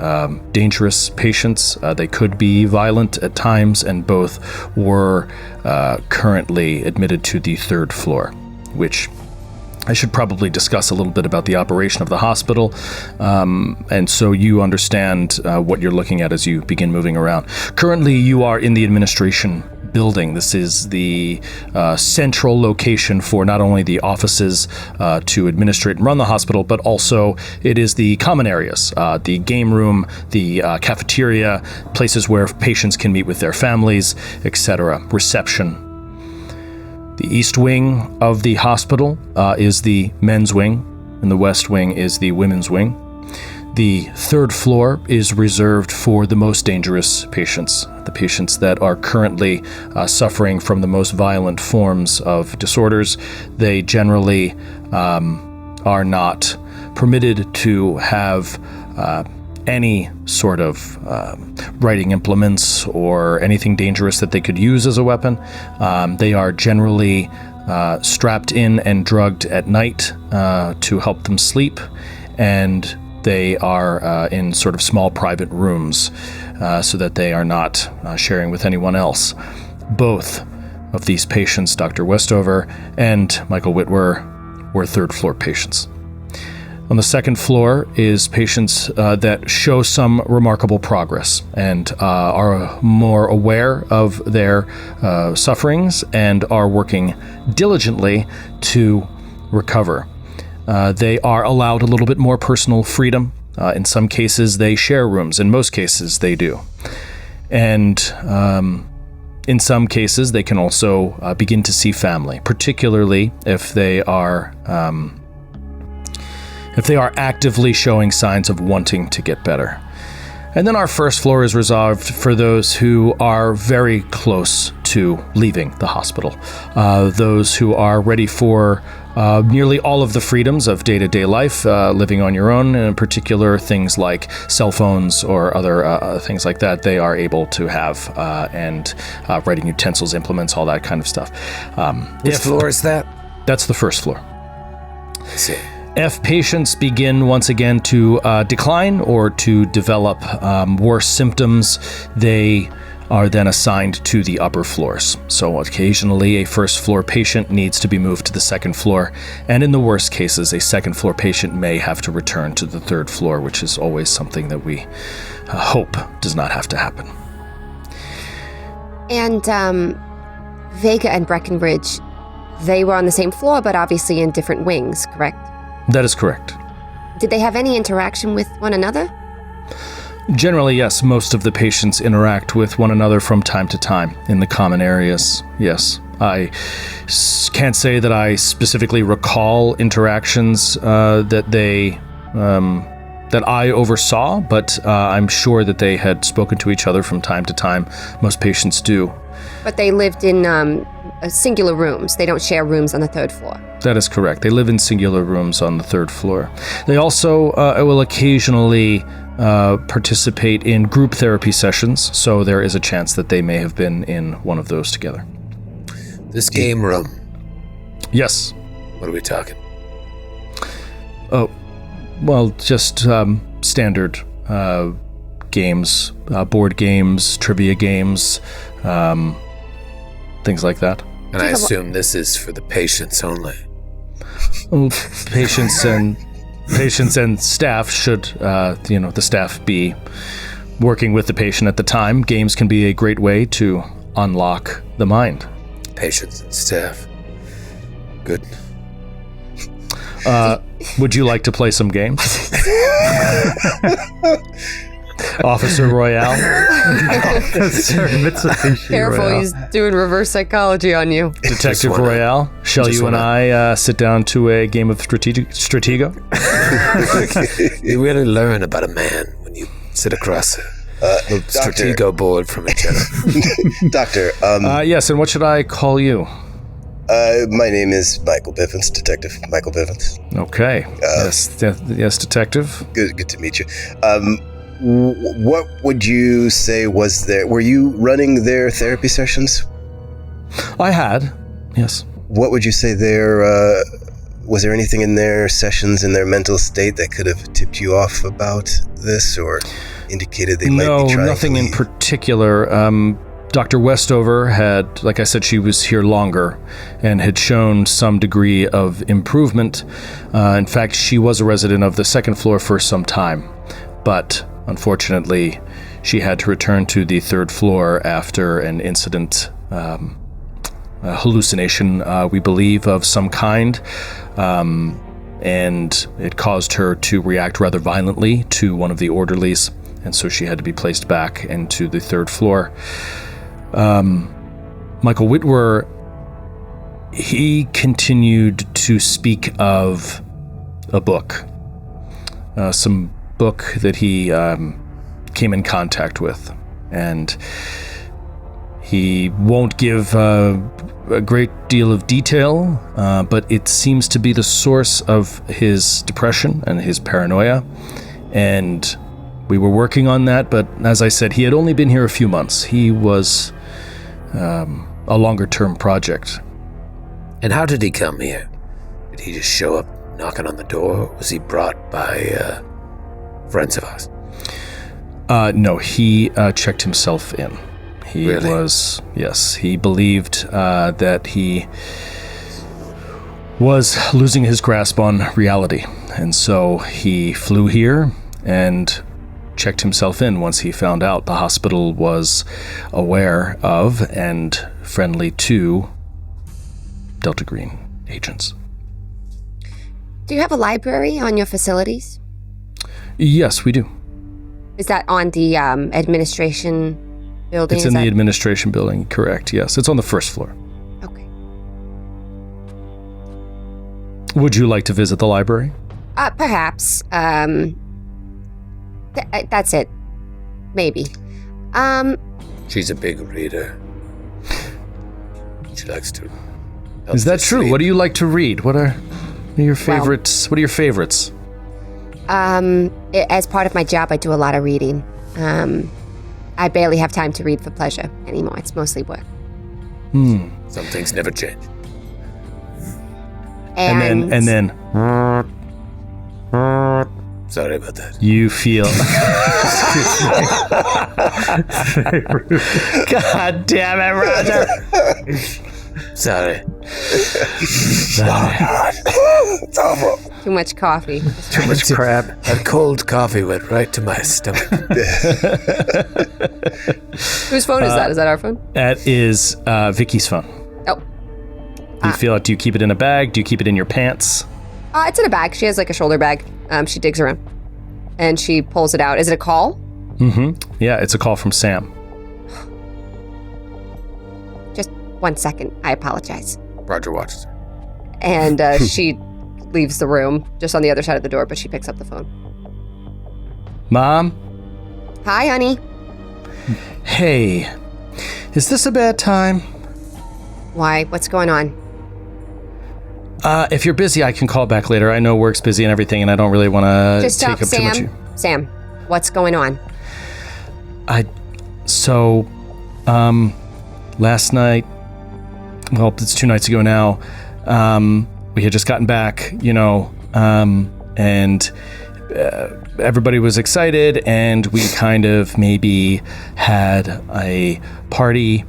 B: dangerous patients. They could be violent at times, and both were currently admitted to the 3rd floor, which I should probably discuss a little bit about the operation of the hospital, and so you understand what you're looking at as you begin moving around. Currently, you are in the administration building. This is the central location for not only the offices to administrate and run the hospital, but also it is the common areas, the game room, the cafeteria, places where patients can meet with their families, etc., reception. The east wing of the hospital is the men's wing, and the west wing is the women's wing. The 3rd floor is reserved for the most dangerous patients, the patients that are currently suffering from the most violent forms of disorders. They generally are not permitted to have any sort of writing implements or anything dangerous that they could use as a weapon. They are generally strapped in and drugged at night to help them sleep, and they are in sort of small private rooms so that they are not sharing with anyone else. Both of these patients, Dr. Westover and Michael Whitwer, were 3rd floor patients. On the 2nd floor is patients that show some remarkable progress and are more aware of their sufferings and are working diligently to recover. They are allowed a little bit more personal freedom. In some cases, they share rooms. In most cases, they do. And in some cases, they can also begin to see family, particularly if they are actively showing signs of wanting to get better. And then our 1st floor is reserved for those who are very close to leaving the hospital, those who are ready for nearly all of the freedoms of day-to-day life, living on your own, in particular things like cell phones or other things like that they are able to have, and writing utensils, implements, all that kind of stuff.
F: Which floor is that?
B: That's the 1st floor.
F: Let's see.
B: If patients begin once again to decline or to develop worse symptoms, they are then assigned to the upper floors. So occasionally a 1st floor patient needs to be moved to the 2nd floor, and in the worst cases, a 2nd floor patient may have to return to the 3rd floor, which is always something that we hope does not have to happen.
D: And Vega and Breckenridge, they were on the same floor, but obviously in different wings, correct?
B: That is correct.
D: Did they have any interaction with one another?
B: Generally, yes. Most of the patients interact with one another from time to time in the common areas. Yes. I can't say that I specifically recall interactions that I oversaw, but I'm sure that they had spoken to each other from time to time. Most patients do.
D: But they lived in singular rooms. They don't share rooms on the 3rd floor.
B: That is correct. They live in singular rooms on the 3rd floor. They also will occasionally participate in group therapy sessions, so there is a chance that they may have been in one of those together.
F: This game room,
B: Yes.
F: what are we talking?
B: Oh, well, just standard games, board games, trivia games, things like that.
F: And I assume this is for the patients only.
B: Patients and staff should, the staff be working with the patient at the time. Games can be a great way to unlock the mind.
F: Patients and staff. Good.
B: Would you like to play some games? Officer Royale?
D: Careful, he's doing reverse psychology on you.
B: Detective Royale? Shall you and I sit down to a game of Stratego?
F: You really learn about a man when you sit across a Stratego board from each other.
E: Doctor,
B: yes, and what should I call you?
E: my name is Michael Bivens, Detective Michael Bivens.
B: Okay. Yes, Detective.
E: Good to meet you. What would you say was there? Were you running their therapy sessions?
B: I had, yes.
E: What would you say there? Was there anything in their sessions, in their mental state, that could have tipped you off about this, or indicated they might be trying?
B: No, nothing in particular. Dr. Westover had, like I said, she was here longer and had shown some degree of improvement. In fact, she was a resident of the second floor for some time, but unfortunately, she had to return to the third floor after an incident, a hallucination, we believe, of some kind, and it caused her to react rather violently to one of the orderlies, and so she had to be placed back into the third floor. Michael Whitwer, he continued to speak of a book, some book that he came in contact with, and he won't give a great deal of detail, but it seems to be the source of his depression and his paranoia, and we were working on that, but as I said, he had only been here a few months. He was a longer-term project.
F: And how did he come here? Did he just show up knocking on the door, or was he brought by friends of ours?
B: No, he checked himself in. He
F: Really?
B: was, yes, he believed that he was losing his grasp on reality, and so he flew here and checked himself in once he found out the hospital was aware of and friendly to Delta Green agents.
D: Do you have a library on your facilities?
B: Yes, we do.
D: Is that on the administration building?
B: It's in the administration building, correct, yes. It's on the first floor.
D: Okay.
B: Would you like to visit the library?
D: Perhaps. That's it. Maybe.
F: She's a big reader. She likes to.
B: Is that true? What do you like to read? What are your favorites? What are your favorites?
D: As part of my job, I do a lot of reading. I barely have time to read for pleasure anymore. It's mostly work.
F: Some things never change.
B: And then
F: Sorry about that.
B: you feel. God damn it, Roger!
F: Sorry.
E: It's awful.
D: Too much coffee.
C: Too much crap.
F: That cold coffee went right to my stomach.
D: Whose phone is that? Is that our phone?
B: That is Vicky's phone.
D: Oh.
B: Do you feel it? Do you keep it in a bag? Do you keep it in your pants?
D: It's in a bag. She has like a shoulder bag. She digs around. And she pulls it out. Is it a call?
B: Mm-hmm. Yeah, it's a call from Sam.
D: Just 1 second. I apologize.
F: Roger watches her.
D: And she leaves the room just on the other side of the door, but she picks up the phone.
B: Mom?
D: Hi, honey.
B: Hey, is this a bad time?
D: Why? What's going on?
B: If you're busy, I can call back later. I know work's busy and everything, and I don't really want to
D: Just
B: take up too much.
D: Sam. What's going on?
B: Last night, well, it's 2 nights ago now, we had just gotten back, and everybody was excited, and we kind of maybe had a party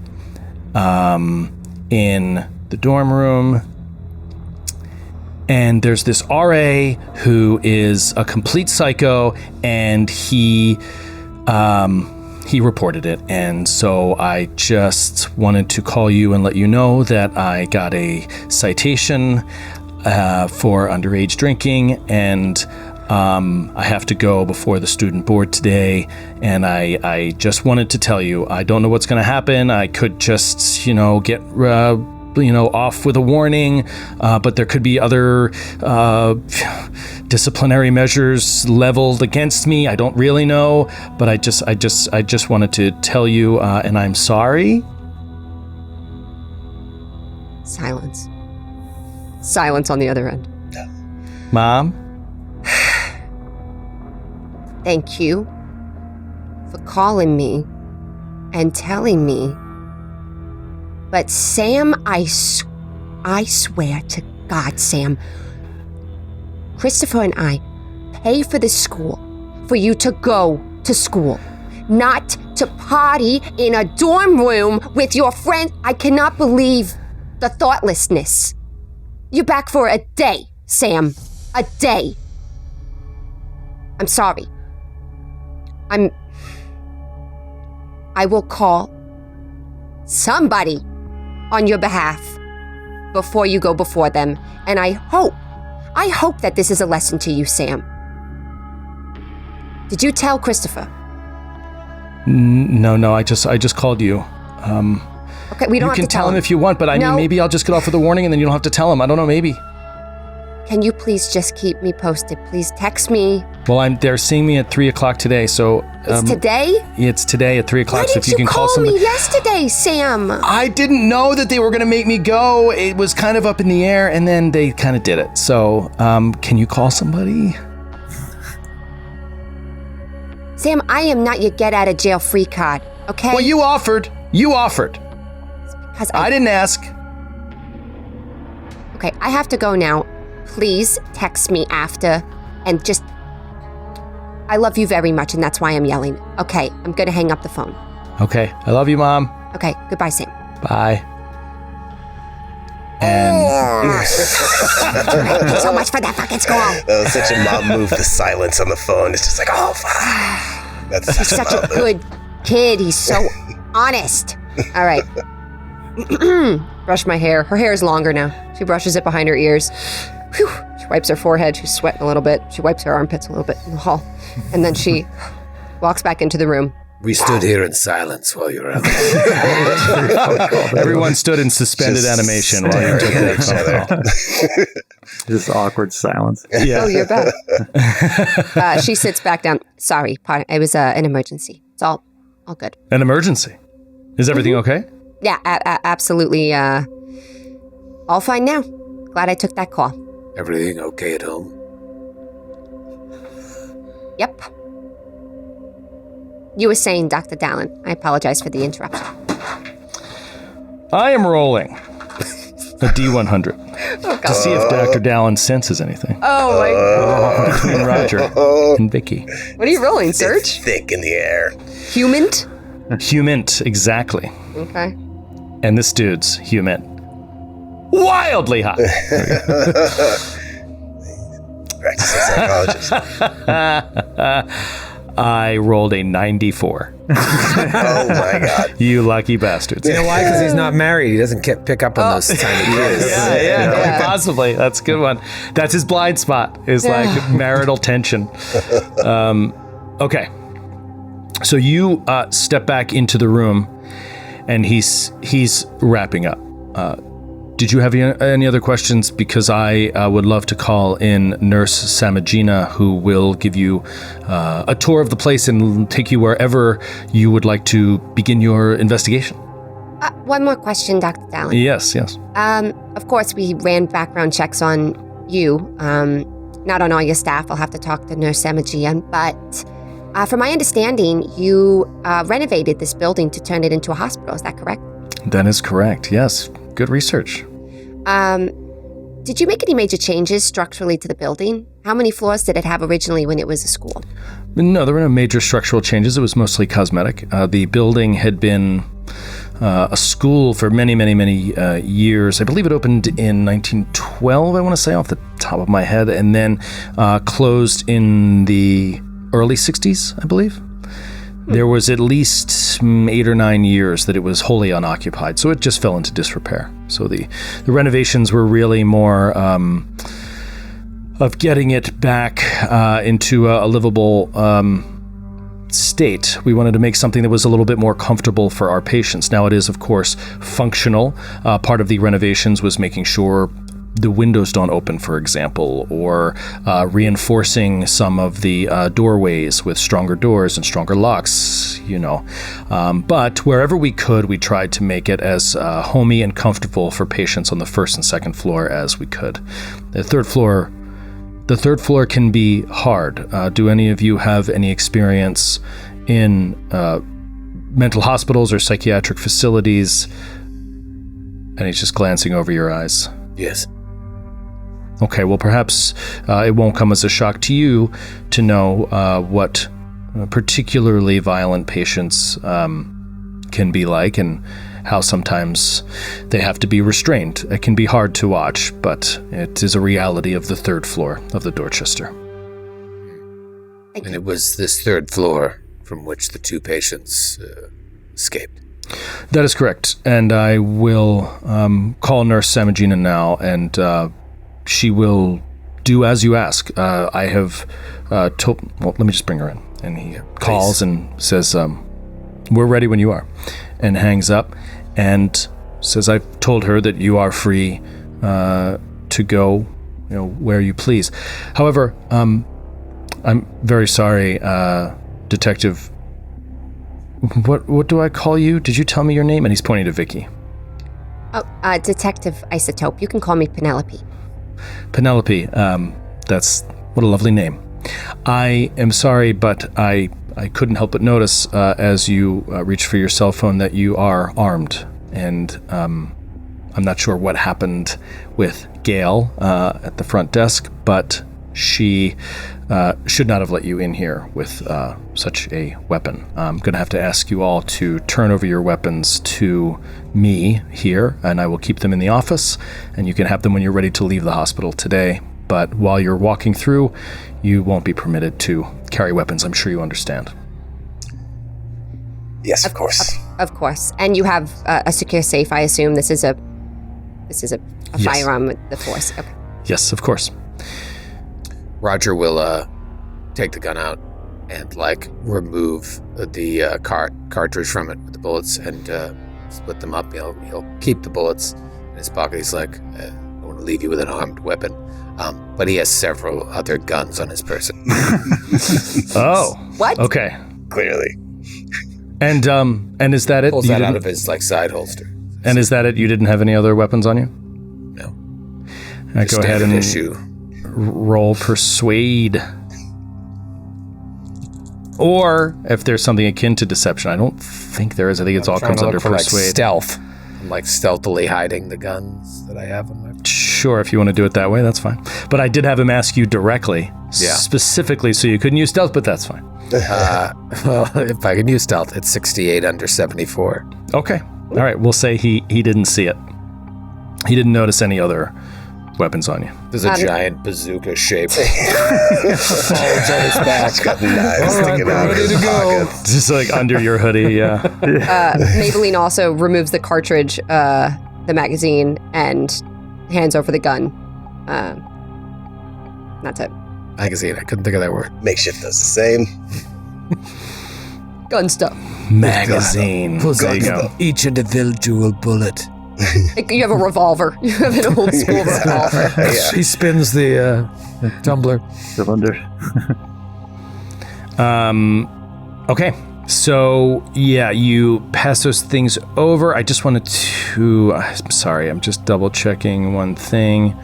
B: in the dorm room. And there's this RA who is a complete psycho, and he reported it. And so I just wanted to call you and let you know that I got a citation for underage drinking, and I have to go before the student board today. And I just wanted to tell you, I don't know what's going to happen. I could just, get off with a warning, but there could be other disciplinary measures leveled against me. I don't really know, but I just wanted to tell you, and I'm sorry.
D: Silence. Silence on the other end.
B: Mom?
D: Thank you for calling me and telling me. But Sam, I swear to God, Sam, Christopher and I pay for this school for you to go to school, not to party in a dorm room with your friend. I cannot believe the thoughtlessness. You're back for a day, Sam. A day. I'm sorry. I will call somebody on your behalf before you go before them. And I hope that this is a lesson to you, Sam. Did you tell Christopher?
B: No, I just called you.
D: Okay, we don't have to tell him.
B: You can tell him if you want, but I mean, maybe I'll just get off with a warning and then you don't have to tell him. I don't know, maybe.
D: Can you please just keep me posted? Please text me.
B: Well, they're seeing me at 3:00 today, so...
D: It's today?
B: It's today at 3:00,
D: Why
B: so if you can call
D: somebody.
B: somebody...
D: Me yesterday, Sam?
B: I didn't know that they were going to make me go. It was kind of up in the air, and then they kind of did it. So, can you call somebody?
D: Sam, I am not your get-out-of-jail-free card, okay?
B: Well, you offered.
D: Because
B: I didn't ask.
D: Okay, I have to go now. Please text me after and just... I love you very much, and that's why I'm yelling. Okay, I'm going to hang up the phone.
B: Okay, I love you, Mom.
D: Okay, goodbye, Sam.
B: Bye. And...
D: Thank you so much for that fucking school.
E: That was such a mom move, the silence on the phone. It's just like, oh, fuck. That's
D: He's such a good kid. He's so honest. All right. Brush my hair. Her hair is longer now. She brushes it behind her ears. Whew. She wipes her forehead. She's sweating a little bit. She wipes her armpits a little bit in the hall. And then she walks back into the room.
F: We stood here in silence while you were out.
B: Everyone stood in suspended animation while you took that phone call.
C: Just awkward silence.
B: Yeah.
D: Oh, you're back. She sits back down. Sorry, pardon. It was an emergency. It's all good.
B: An emergency? Is everything okay?
D: Yeah, absolutely. All fine now. Glad I took that call.
F: Everything okay at home?
D: Yep. You were saying, Dr. Dallin. I apologize for the interruption.
B: I am rolling a D100 to see if Dr. Dallin senses anything.
D: Oh my god.
B: Between Roger and Vicky.
D: What are you rolling, Serge?
E: It's thick in the air.
D: Humant?
B: Humint, exactly.
D: Okay.
B: And this dude's humint. Wildly high.
E: Practicing psychologist.
B: I rolled a 94.
E: Oh my god.
B: You lucky bastards.
F: You know why? Because he's not married. He doesn't pick up on those tiny kids.
B: Yeah, quite possibly. That's a good one. That's his blind spot, is like marital tension. Okay. So you step back into the room, and he's wrapping up. Did you have any other questions? Because I would love to call in Nurse Samagina, who will give you a tour of the place and take you wherever you would like to begin your investigation.
D: One more question, Dr. Dallin.
B: Yes.
D: Of course, we ran background checks on you. Not on all your staff. I'll have to talk to Nurse Samagina, but From my understanding, you renovated this building to turn it into a hospital. Is that correct?
B: That is correct. Yes. Good research.
D: Did you make any major changes structurally to the building? How many floors did it have originally when it was a school?
B: No, there were no major structural changes. It was mostly cosmetic. The building had been a school for many, many, many years. I believe it opened in 1912, I want to say, off the top of my head, and then closed in the early 60s, I believe. There was at least 8 or 9 years that it was wholly unoccupied, so it just fell into disrepair. So the renovations were really more of getting it back into a livable state. We wanted to make something that was a little bit more comfortable for our patients. Now it is, of course, functional. Part of the renovations was making sure the windows don't open, for example, or reinforcing some of the doorways with stronger doors and stronger locks, But wherever we could, we tried to make it as homey and comfortable for patients on the first and second floor as we could. The third floor can be hard. Do any of you have any experience in mental hospitals or psychiatric facilities? And he's just glancing over your eyes.
F: Yes.
B: Okay, well, perhaps it won't come as a shock to you to know what particularly violent patients can be like and how sometimes they have to be restrained. It can be hard to watch, but it is a reality of the third floor of the Dorchester.
F: And it was this third floor from which the 2 patients escaped.
B: That is correct, and I will call Nurse Samagina now, and she will do as you ask. I have told... Well, let me just bring her in. And he calls and says, we're ready when you are, and hangs up and says, I've told her that you are free to go where you please. However, I'm very sorry, Detective... What do I call you? Did you tell me your name? And he's pointing to Vicky.
D: Oh, Detective Isotope. You can call me Penelope.
B: Penelope, that's what a lovely name. I am sorry, but I couldn't help but notice as you reached for your cell phone that you are armed. And I'm not sure what happened with Gail at the front desk, but she should not have let you in here with such a weapon. I'm going to have to ask you all to turn over your weapons to me here, and I will keep them in the office, and you can have them when you're ready to leave the hospital today. But while you're walking through, you won't be permitted to carry weapons. I'm sure you understand.
E: Yes, of course.
D: Of course. And you have a secure safe, I assume. This is a
B: Yes.
D: firearm with the Force. Okay.
B: Yes, of course.
F: Roger will take the gun out and remove the cartridge from it with the bullets and split them up. He'll keep the bullets in his pocket. He's like, I don't want to leave you with an armed weapon. But he has several other guns on his person.
B: Oh.
D: What?
B: Okay.
E: Clearly.
B: And is that it?
F: Pulls that out of his side holster.
B: And is that it? You didn't have any other weapons on you?
F: No.
B: Go ahead and
F: issue.
B: Roll persuade. Or if there's something akin to deception. I don't think there is. I think it's all comes under persuade.
F: Stealth. I'm stealthily hiding the guns that I have on my...
B: Sure, if you want to do it that way, that's fine. But I did have him ask you directly, specifically, so you couldn't use stealth, but that's fine.
F: Well, if I can use stealth, it's 68 under 74.
B: Okay. All right, we'll say he didn't see it. He didn't notice any other weapons on you.
F: There's a giant bazooka shaped bulge on his back.
E: Got knives sticking out of his pocket.
B: Just under your hoodie, yeah.
D: Maybelline also removes the cartridge, the magazine, and hands over the gun. That's it.
F: Magazine, I couldn't think of that word.
E: Makeshift does the same.
D: Gun stuff.
B: Magazine. There you go.
F: Each individual bullet.
D: You have a revolver. You have an old school revolver.
E: Yeah.
F: He spins the tumbler.
C: Cylinder.
B: Okay. So, yeah, you pass those things over. I just wanted to... I'm sorry, I'm just double-checking one thing.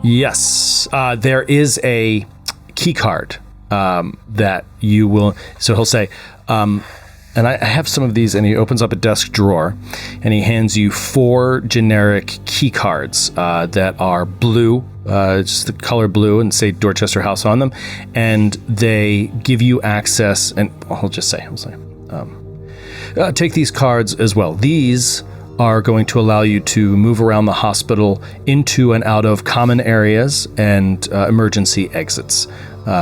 B: Yes, there is a key card that you will. So he'll say, and I have some of these, and he opens up a desk drawer, and he hands you 4 generic key cards that are blue, just the color blue, and say Dorchester House on them, and they give you access. And he'll say, take these cards as well. These are going to allow you to move around the hospital into and out of common areas and emergency exits.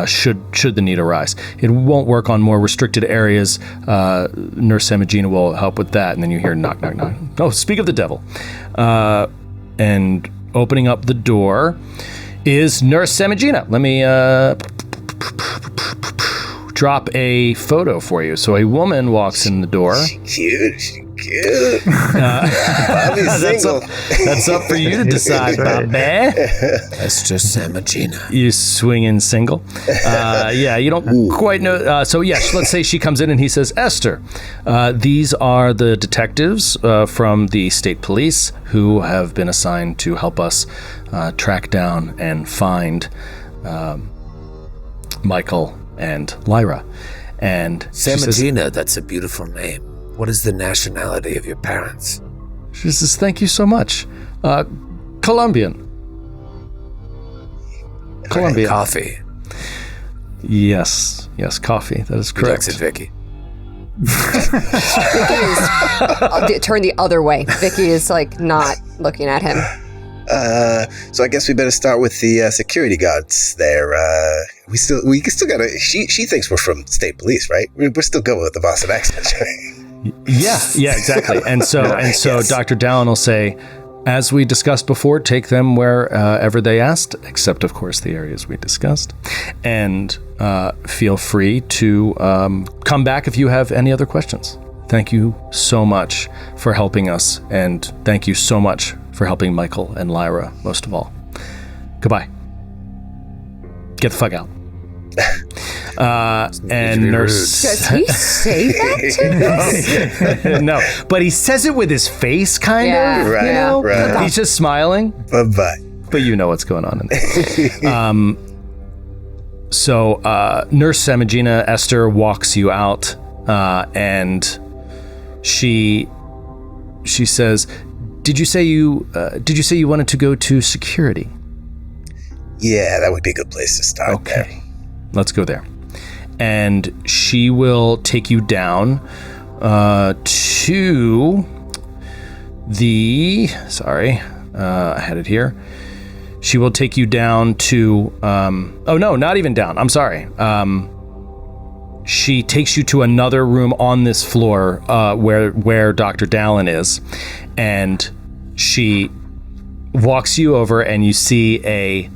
B: Should the need arise. It won't work on more restricted areas. Nurse Samagina will help with that. And then you hear knock, knock, knock. Oh, speak of the devil. And opening up the door is Nurse Samagina. Let me drop a photo for you. So a woman walks in the door.
E: Cute. Bobby's single.
B: That's up for you to decide, Bobby.
F: That's just Samagina.
B: You swing in single. You don't quite know. So yes, let's say she comes in and he says, Esther, these are the detectives from the state police who have been assigned to help us track down and find Michael and Lyra. And
F: Samagina, that's a beautiful name. What is the nationality of your parents?
B: She says, thank you so much. Colombian.
F: Coffee.
B: Yes, coffee. That is correct.
F: Exit Vicky.
D: Vicky is turn the other way. Vicky is like not looking at him.
E: So I guess we better start with the security guards there. We still gotta. She thinks we're from state police, right? We're still going with the Boston accent.
B: Yeah, exactly. And so
E: Yes.
B: Dr. Dallin will say, as we discussed before, take them wherever they asked, except of course the areas we discussed, and feel free to come back if you have any other questions. Thank you so much for helping us, and thank you so much for helping Michael and Lyra, most of all. Goodbye. Get the fuck out. And Nurse...
D: Does he say that to us?
B: No, but he says it with his face, kind of.
E: Right,
B: you know?
E: right.
B: He's just smiling.
E: Bye-bye.
B: But you know what's going on in there. So Nurse Samagina, Esther, walks you out, and she says, Did you say you wanted to go to security?
E: Yeah, that would be a good place to start.
B: Okay. Let's go there. And she will take you down to the... Sorry, I had it here. She will take you down to... oh, no, not even down. I'm sorry. She takes you to another room on this floor where Dr. Dallin is. And she walks you over, and you see a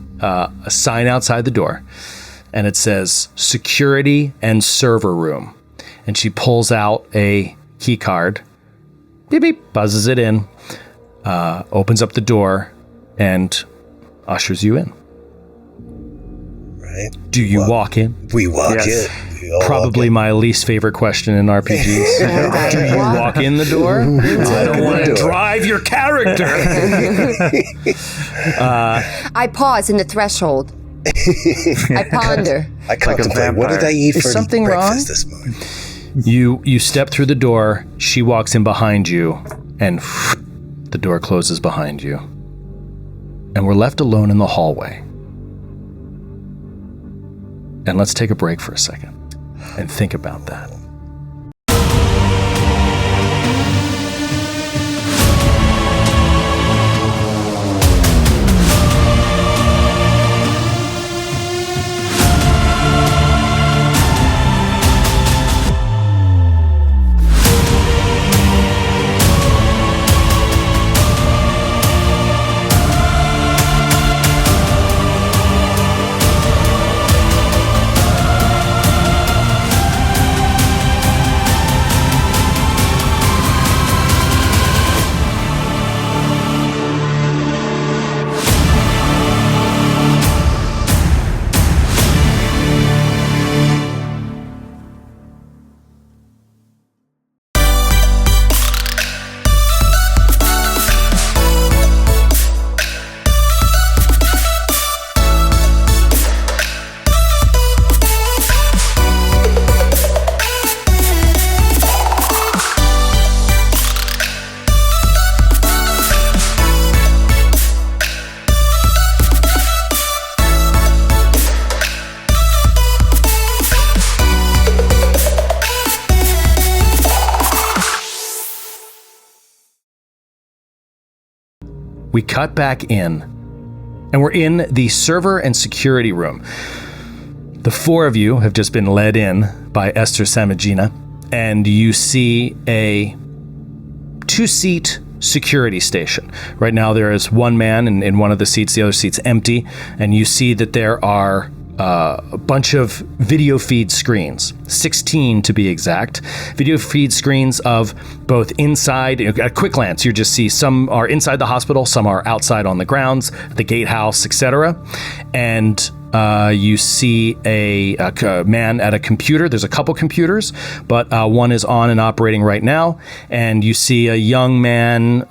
B: sign outside the door. And it says security and server room. And she pulls out a key card, beep, beep, buzzes it in, opens up the door, and ushers you in.
E: Right.
B: Do you walk in?
E: We walk
C: Yes.
E: in. We all
B: Probably
E: walk
B: my least favorite question in RPGs. Do you walk in the door? I don't want to drive your character.
D: I pause in the threshold. I ponder.
E: in. I contemplate. What did I eat
B: Is
E: for
B: something
E: breakfast
B: wrong?
E: this morning?
B: You step through the door. She walks in behind you, and the door closes behind you. And we're left alone in the hallway. And let's take a break for a second and think about that. we cut back in, and we're in the server and security room. The four of you have just been led in by Esther Samagina, and you see a 2-seat security station. Right now there is one man in one of the seats, the other seat's empty, and you see that there are a bunch of video feed screens, 16 to be exact. Video feed screens of both inside, at a quick glance, you just see some are inside the hospital, some are outside on the grounds, the gatehouse, etc. And you see a man at a computer. There's a couple computers, but one is on and operating right now. And you see a young man,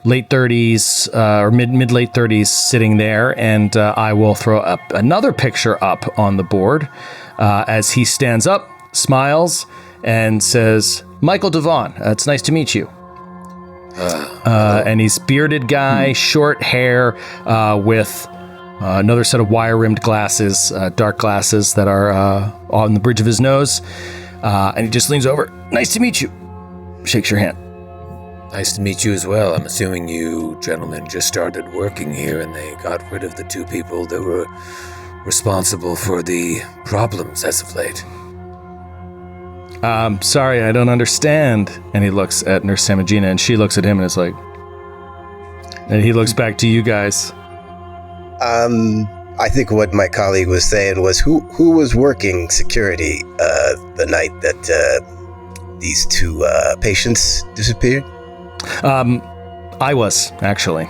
B: late 30s or mid-late 30s, sitting there. And I will throw up another picture up on the board as he stands up, smiles, and says, "Michael Devon, it's nice to meet you." And he's bearded guy, short hair, with another set of wire-rimmed glasses, dark glasses that are on the bridge of his nose. And he just leans over. "Nice to meet you." Shakes your hand.
F: Nice to meet you as well. I'm assuming you gentlemen just started working here and they got rid of the 2 people that were responsible for the problems as of late.
B: Sorry, I don't understand. And he looks at Nurse Samagina, and she looks at him and is like... And he looks back to you guys.
E: I think what my colleague was saying was who was working security the night that these 2 patients disappeared?
B: I was, actually.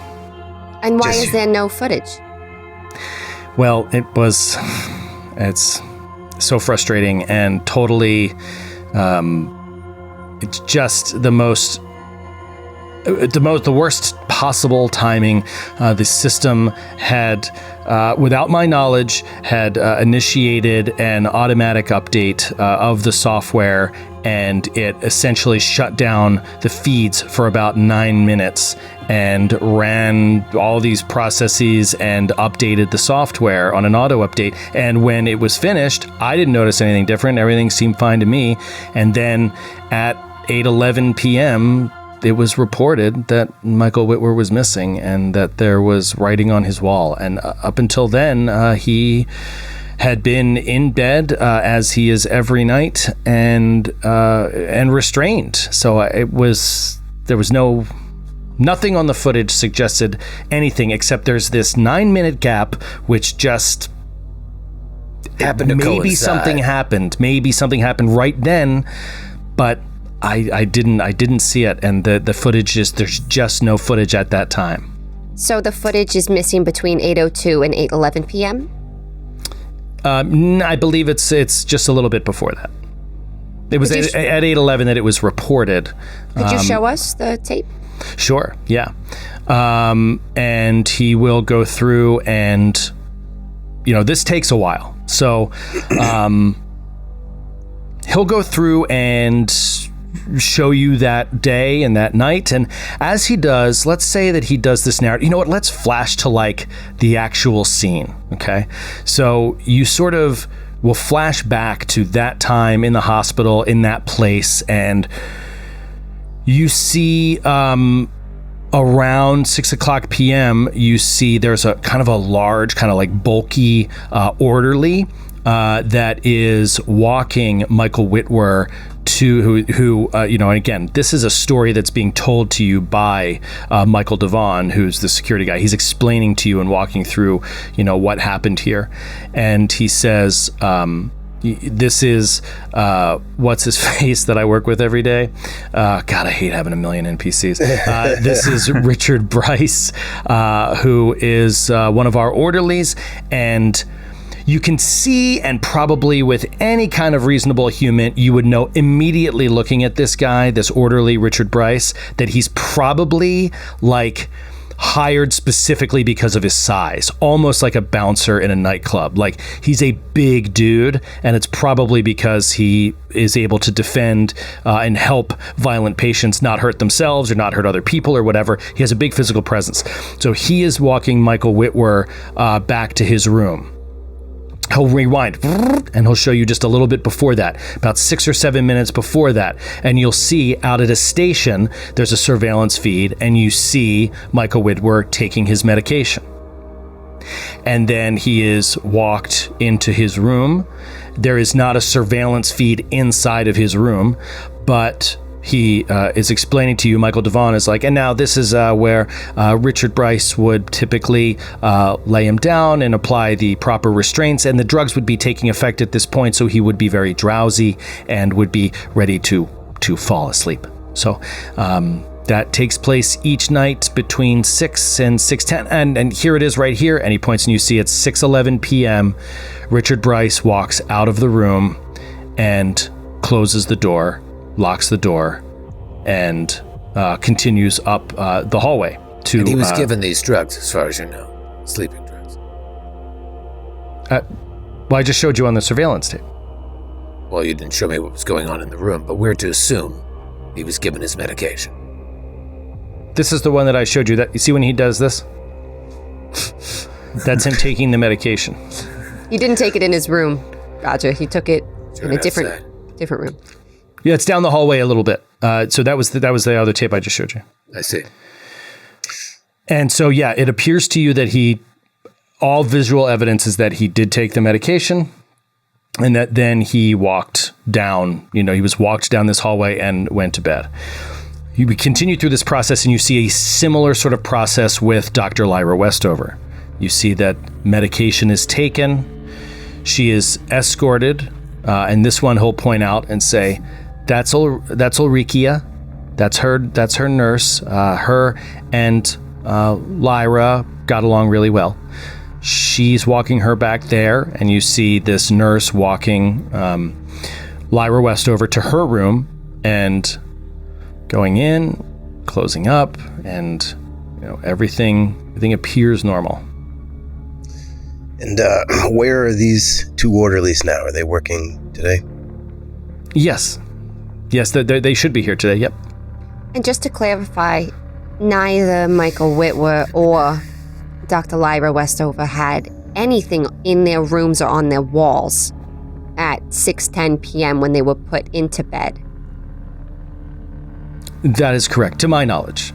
D: And why is there no footage?
B: Well, it's so frustrating and totally, it's just the worst possible timing. The system had, without my knowledge, had initiated an automatic update of the software, and it essentially shut down the feeds for about 9 minutes and ran all these processes and updated the software on an auto update. And when it was finished, I didn't notice anything different. Everything seemed fine to me. And then at 8:11 p.m., it was reported that Michael Whitwer was missing and that there was writing on his wall. And up until then, he had been in bed, as he is every night, and restrained. So there was nothing on the footage suggested anything, except there's this 9-minute gap, which just
F: happened to
B: maybe
F: coincide.
B: Maybe something happened right then, but I didn't see it, and the footage there's just no footage at that time.
D: So the footage is missing between 8:02 and 8:11 p.m.?
B: I believe it's just a little bit before that. It was at 8:11 that it was reported.
D: Could you show us the tape?
B: Sure, yeah. And he will go through and, this takes a while. So he'll go through and show you that day and that night. And as he does, let's say that he does this narrative. You know what? Let's flash to the actual scene. Okay. So you sort of will flash back to that time in the hospital, in that place. And you see, around 6:00 p.m., you see there's a kind of a large, kind of bulky orderly that is walking Michael Whitwer to who and again, this is a story that's being told to you by Michael Devon, who's the security guy. He's explaining to you and walking through, what happened here. And he says, this is what's his face that I work with every day. God, I hate having a million NPCs. This is Richard Bryce, who is one of our orderlies, and you can see, and probably with any kind of reasonable human, you would know immediately looking at this guy, this orderly Richard Bryce, that he's probably hired specifically because of his size, almost like a bouncer in a nightclub. He's a big dude, and it's probably because he is able to defend and help violent patients not hurt themselves or not hurt other people or whatever. He has a big physical presence. So he is walking Michael Whitwer back to his room. He'll rewind and he'll show you just a little bit before that, about 6 or 7 minutes before that. And you'll see out at a station, there's a surveillance feed, and you see Michael Whitwer taking his medication. And then he is walked into his room. There is not a surveillance feed inside of his room, but he is explaining to you, Michael Devon is like, and now this is where Richard Bryce would typically lay him down and apply the proper restraints, and the drugs would be taking effect at this point, so he would be very drowsy and would be ready to fall asleep. So that takes place each night between 6 and 6:10, and here it is right here, and he points and you see it's 6:11 p.m. Richard Bryce walks out of the room and closes the door, locks the door, and continues up the hallway to...
F: And he was given these drugs, as far as you know, sleeping drugs.
B: Well, I just showed you on the surveillance tape.
F: Well, you didn't show me what was going on in the room, but we're to assume he was given his medication.
B: This is the one that I showed you. That you see when he does this? That's him taking the medication.
D: He didn't take it in his room, Roger. He took it in a different room.
B: Yeah, it's down the hallway a little bit. So that was the other tape I just showed you.
F: I see.
B: And so, yeah, it appears to you that all visual evidence is that he did take the medication, and that then he walked down, he was walked down this hallway and went to bed. You continue through this process, and you see a similar sort of process with Dr. Lyra Westover. You see that medication is taken. She is escorted, and this one he'll point out and say, That's Ulrikia. That's her nurse. Her and Lyra got along really well. She's walking her back there, and you see this nurse walking Lyra Westover to her room and going in, closing up, and everything appears normal.
E: And where are these two orderlies now? Are they working today?
B: Yes, they should be here today. Yep.
D: And just to clarify, neither Michael Whitwer or Dr. Lyra Westover had anything in their rooms or on their walls at 6:10 p.m. when they were put into bed.
B: That is correct, to my knowledge.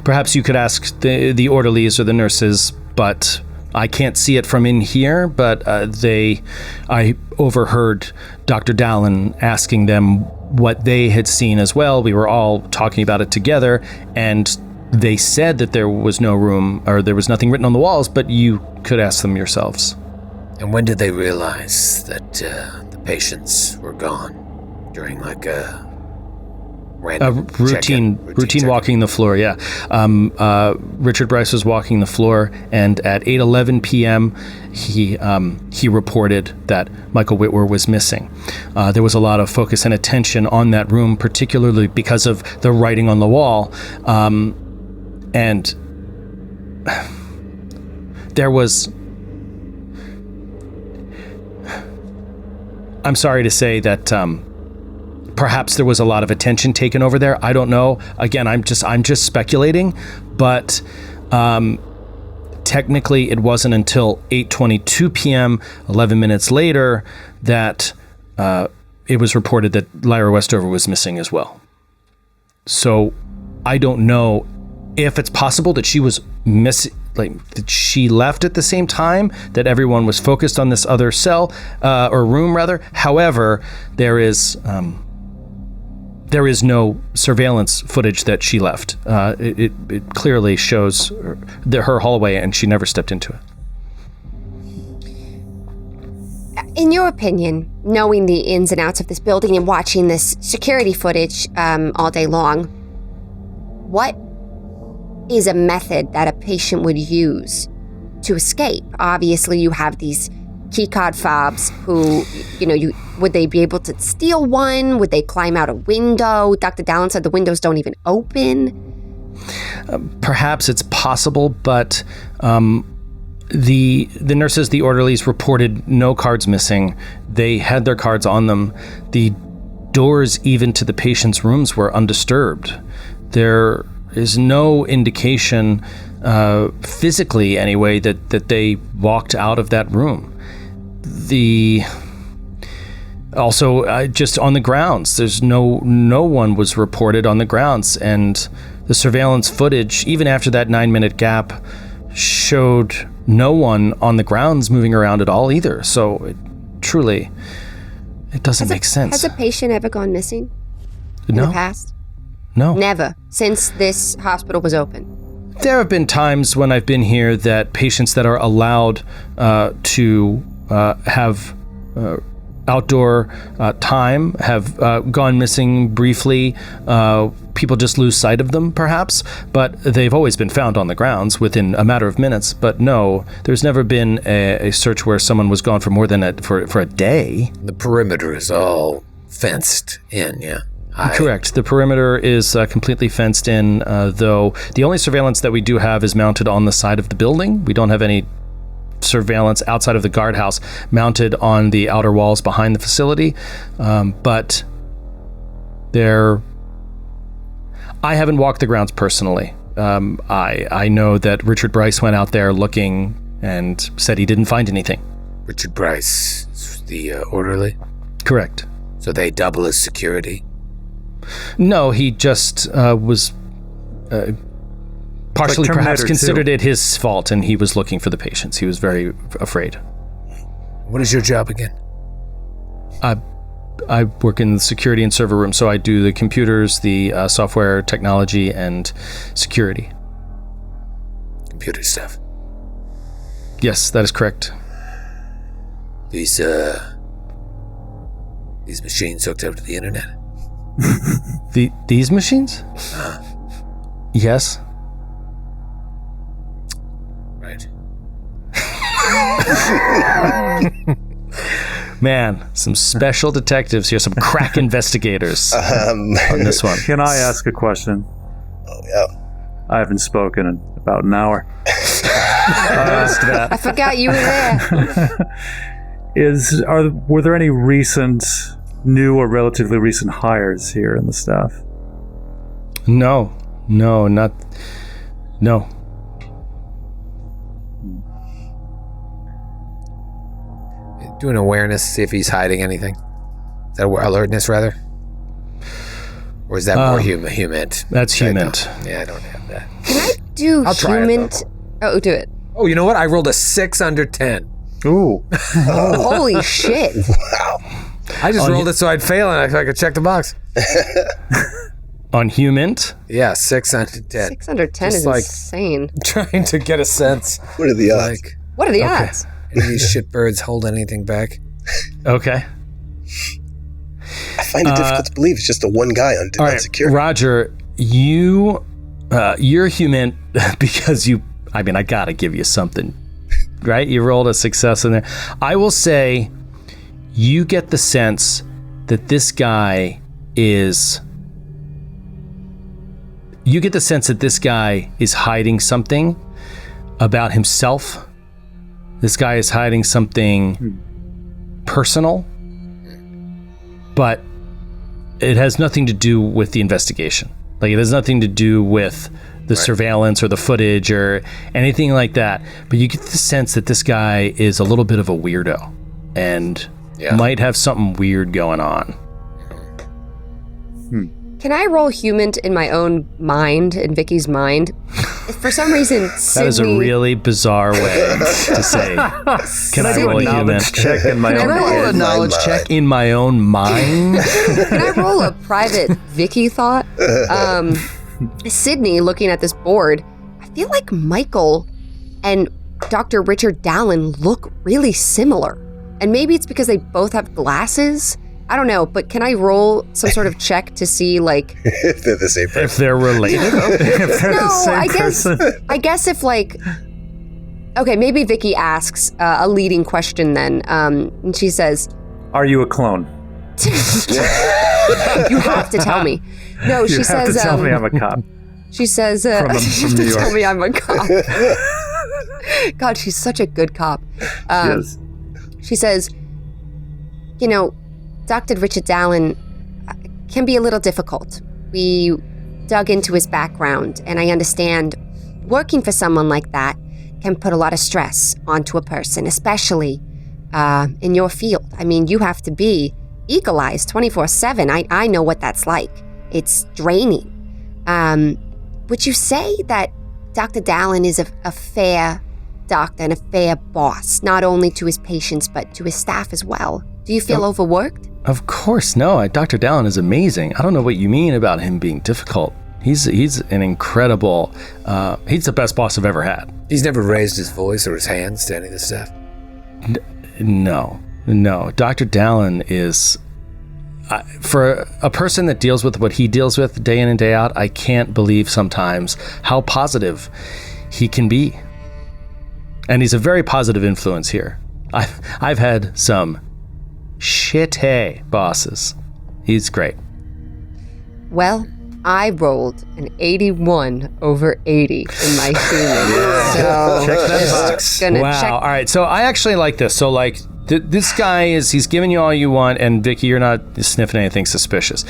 B: Perhaps you could ask the orderlies or the nurses, but I can't see it from in here, but I overheard Dr. Dallin asking them what they had seen as well. We were all talking about it together, and they said that there was no room, or there was nothing written on the walls, but you could ask them yourselves.
F: And when did they realize that the patients were gone? During like a random
B: routine walking the floor, yeah. Richard Bryce was walking the floor, and at 8:11 p.m., he reported that Michael Whitwer was missing. There was a lot of focus and attention on that room, particularly because of the writing on the wall, and there was... I'm sorry to say that perhaps there was a lot of attention taken over there. I don't know. Again, I'm just speculating, but technically it wasn't until 8:22 p.m., 11 minutes later, that it was reported that Lyra Westover was missing as well. So I don't know if it's possible that she was missing, that she left at the same time that everyone was focused on this other cell, or room rather. However, there is no surveillance footage that she left. It clearly shows her hallway, and she never stepped into it.
D: In your opinion, knowing the ins and outs of this building and watching this security footage all day long, what is a method that a patient would use to escape? Obviously, you have these keycard fobs who, would they be able to steal one? Would they climb out a window? Dr. Dallin said the windows don't even open.
B: Perhaps it's possible, but the nurses, the orderlies reported no cards missing. They had their cards on them. The doors even to the patients' rooms were undisturbed. There is no indication, physically anyway, that they walked out of that room. Also, just on the grounds, there's no one was reported on the grounds, and the surveillance footage, even after that 9-minute gap, showed no one on the grounds moving around at all either. So it doesn't make sense.
D: Has a patient ever gone missing in the past?
B: No.
D: Never, since this hospital was open.
B: There have been times when I've been here that patients that are allowed to have outdoor time have gone missing briefly. People just lose sight of them, perhaps, but they've always been found on the grounds within a matter of minutes. But no, there's never been a search where someone was gone for more than for a day.
F: The perimeter is all fenced in, yeah.
B: Correct. The perimeter is completely fenced in, though the only surveillance that we do have is mounted on the side of the building. We don't have any surveillance outside of the guardhouse mounted on the outer walls behind the facility. But I haven't walked the grounds personally. I know that Richard Bryce went out there looking and said he didn't find anything.
F: Richard Bryce, the orderly?
B: Correct.
F: So they double as security?
B: No, he just was partially perhaps considered it his fault, and he was looking for the patients. He was very afraid.
F: What is your job again?
B: I work in the security and server room, so I do the computers, the software, technology, and security.
F: Computer stuff.
B: Yes, that is correct.
F: These machines hooked up to the internet?
B: These machines? Yes.
F: Right.
B: Man, some special detectives here, some crack investigators on this one.
C: Can I ask a question?
E: Oh, yeah.
C: I haven't spoken in about an hour.
D: I forgot you were there.
C: Were there any recent, new or relatively recent hires here in the staff?
B: No.
F: Do an awareness, see if he's hiding anything. Is that alertness, rather? Or is that more human?
B: That's human.
F: I don't have that.
D: Can I do
F: I'll try it,
D: human?
F: though.
D: Do it.
F: Oh, you know what? I rolled a 6 under 10.
C: Ooh.
D: Holy shit.
E: Wow.
F: I just rolled it so I'd fail and I could check the box.
B: On human?
F: Yeah, 6 under 10.
D: 6 under 10
F: Just
D: is insane.
F: Trying to get a sense.
E: What are the odds?
D: What are the odds?
F: Any of these shitbirds hold anything back?
B: Okay.
E: I find it difficult to believe it's just the one guy on security.
B: Roger, you're human because I gotta give you something, right? You rolled a success in there. I will say you get the sense that this guy is hiding something about himself. This guy is hiding something personal, but it has nothing to do with the investigation. Like, it has nothing to do with the surveillance or the footage or anything like that. But you get the sense that this guy is a little bit of a weirdo and might have something weird going on.
D: Can I roll human in my own mind, in Vicky's mind? For some reason, Sydney...
B: That is a really bizarre way to say, can I roll a human?
C: Check in my
B: Can I roll a knowledge check in my own mind?
D: Can I roll a private Vicky thought? Sydney, looking at this board, I feel like Michael and Dr. Richard Dallin look really similar. And maybe it's because they both have glasses. I don't know, but can I roll some sort of check to see, like...
E: if they're the same person.
B: If they're related?
C: If they're the same person.
D: I guess if, like... Okay, maybe Vicky asks a leading question then. And she says...
C: Are you a clone?
D: You have to tell me. No, she says...
C: You have to tell me I'm a cop.
D: She says...
C: From New York.
D: Tell me I'm a cop. God, she's such a good cop.
C: She is.
D: She says, you know, Dr. Richard Dallin can be a little difficult. We dug into his background, and I understand working for someone like that can put a lot of stress onto a person, especially in your field. I mean, you have to be eagle-eyed 24/7. I know what that's like. It's draining. Would you say that Dr. Dallin is a fair doctor and a fair boss, not only to his patients, but to his staff as well? Do you feel overworked?
B: Of course, no. Dr. Dallin is amazing. I don't know what you mean about him being difficult. He's an incredible, he's the best boss I've ever had.
F: He's never raised his voice or his hands to any of the staff?
B: No. Dr. Dallin is, for a person that deals with what he deals with day in and day out, I can't believe sometimes how positive he can be. And he's a very positive influence here. I've had some shitty bosses. He's great.
D: Well, I rolled an 81 over 80 in my human. So
C: Check that box.
B: Wow. All right. So I actually like this. So like this guy he's giving you all you want, and Vicky, you're not sniffing anything suspicious.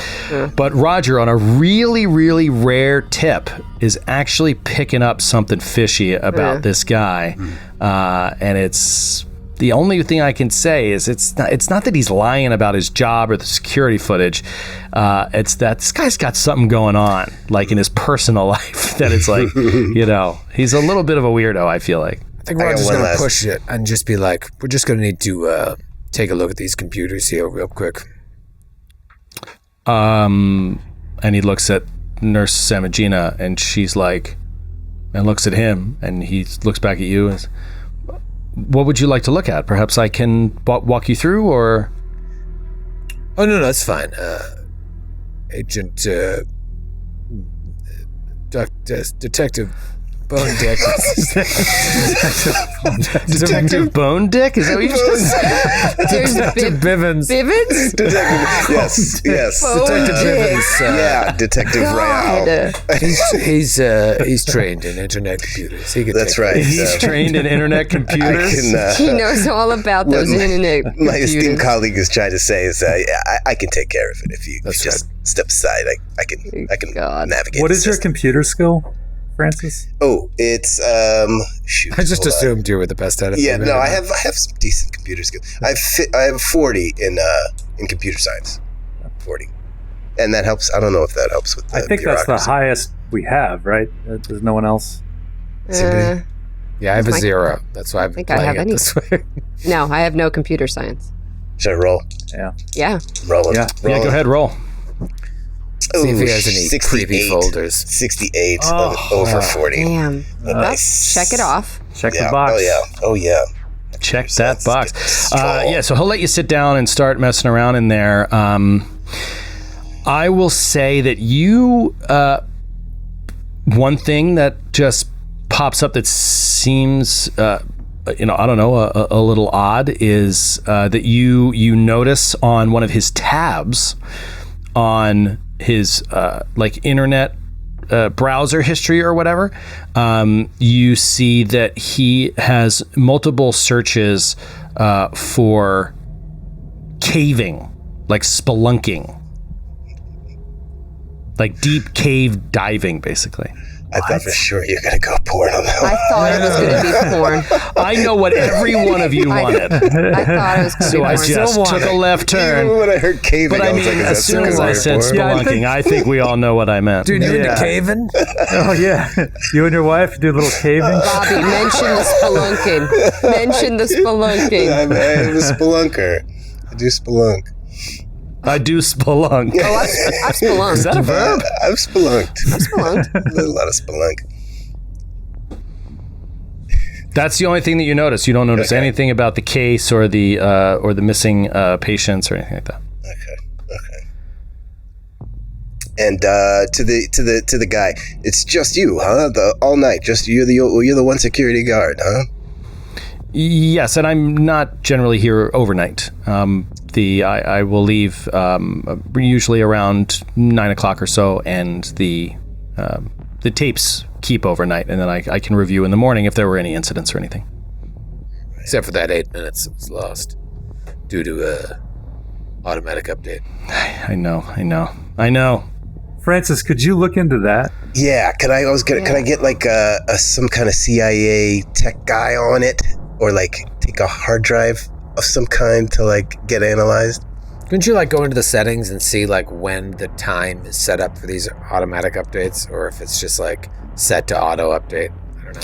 B: But Roger, on a really, really rare tip, is actually picking up something fishy about this guy. And it's the only thing I can say is it's not that he's lying about his job or the security footage. It's that this guy's got something going on, like in his personal life, that it's like, he's a little bit of a weirdo, I feel like.
F: I think Roger's going to push it and just be like, we're just going to need to take a look at these computers here real quick.
B: And he looks at Nurse Samagina, and she's like, and looks at him, and he looks back at you and says, what would you like to look at? Perhaps I can walk you through, or?
F: Oh, no, that's fine. Agent, Detective Bone Dick.
B: Detective Bone Dick? Is that what you just said?
F: Detective Bivens.
D: Bivens?
E: Detective, yes.
F: Detective Bivens.
E: Detective Royale.
F: He's trained in internet computers.
E: That's right.
B: He's trained in internet computers.
D: He knows all about those internet computers.
E: My esteemed colleague is trying to say is I can take care of it if you just step aside. I can navigate.
C: What is your computer skill, Francis?
E: Oh, it's shoot.
F: I just assumed you were the best at it.
E: Yeah, no, I have some decent computer skills. I have 40 in computer science. 40. And that helps. I don't know if that helps with the
C: I think
E: bureaucracy.
C: that's the highest we have, right? There's no one else.
F: Yeah, I have a 0. That's why I've been playing it this way.
D: No, I have no computer science.
E: Should I roll?
D: Yeah.
E: Rolling.
C: Yeah.
B: Yeah, go ahead, roll.
F: See if he has any creepy folders.
E: 68 over 40.
D: Damn.
E: Nice.
D: Check it off.
C: Check the box.
E: Oh yeah.
B: Check that box.
E: Strong.
B: Yeah, so he'll let you sit down and start messing around in there. I will say that you, one thing that just pops up that seems, I don't know, a little odd is that you notice on one of his tabs on his internet browser history or whatever, you see that he has multiple searches for caving, like spelunking, like deep cave diving, basically.
E: I thought for sure you were going to go porn on that one.
D: I thought it was going to be porn.
B: I know what every one of you wanted.
D: I thought it was going to be
B: So I
D: porn.
B: just took a left turn.
E: Even when I heard caving,
B: But I
E: was
B: mean,
E: like,
B: as soon as I said spelunking, I think we all know what I meant.
F: Dude, you into caving?
C: Oh, yeah. You and your wife do a little caving?
D: Bobby, mention the spelunking. Mention the spelunking.
E: I'm a spelunker. I do spelunk.
B: I do spelunk.
D: Oh, I've spelunked.
B: Is that a verb?
E: I've spelunked.
D: I've spelunked.
E: A lot of spelunk.
B: That's the only thing that you notice. You don't notice anything about the case or the missing patients or anything like that.
E: Okay. And to the guy, it's just you, huh? All night, just you're the one security guard, huh?
B: Yes, and I'm not generally here overnight. I will leave usually around 9 o'clock or so, and the tapes keep overnight, and then I can review in the morning if there were any incidents or anything.
F: Except for that 8 minutes that was lost due to a automatic update.
B: I know.
C: Francis, could you look into that?
E: Yeah. Could I get like some kind of CIA tech guy on it, or like take a hard drive of some kind to like get analyzed?
F: Couldn't you like go into the settings and see like when the time is set up for these automatic updates, or if it's just like set to auto update? I don't know.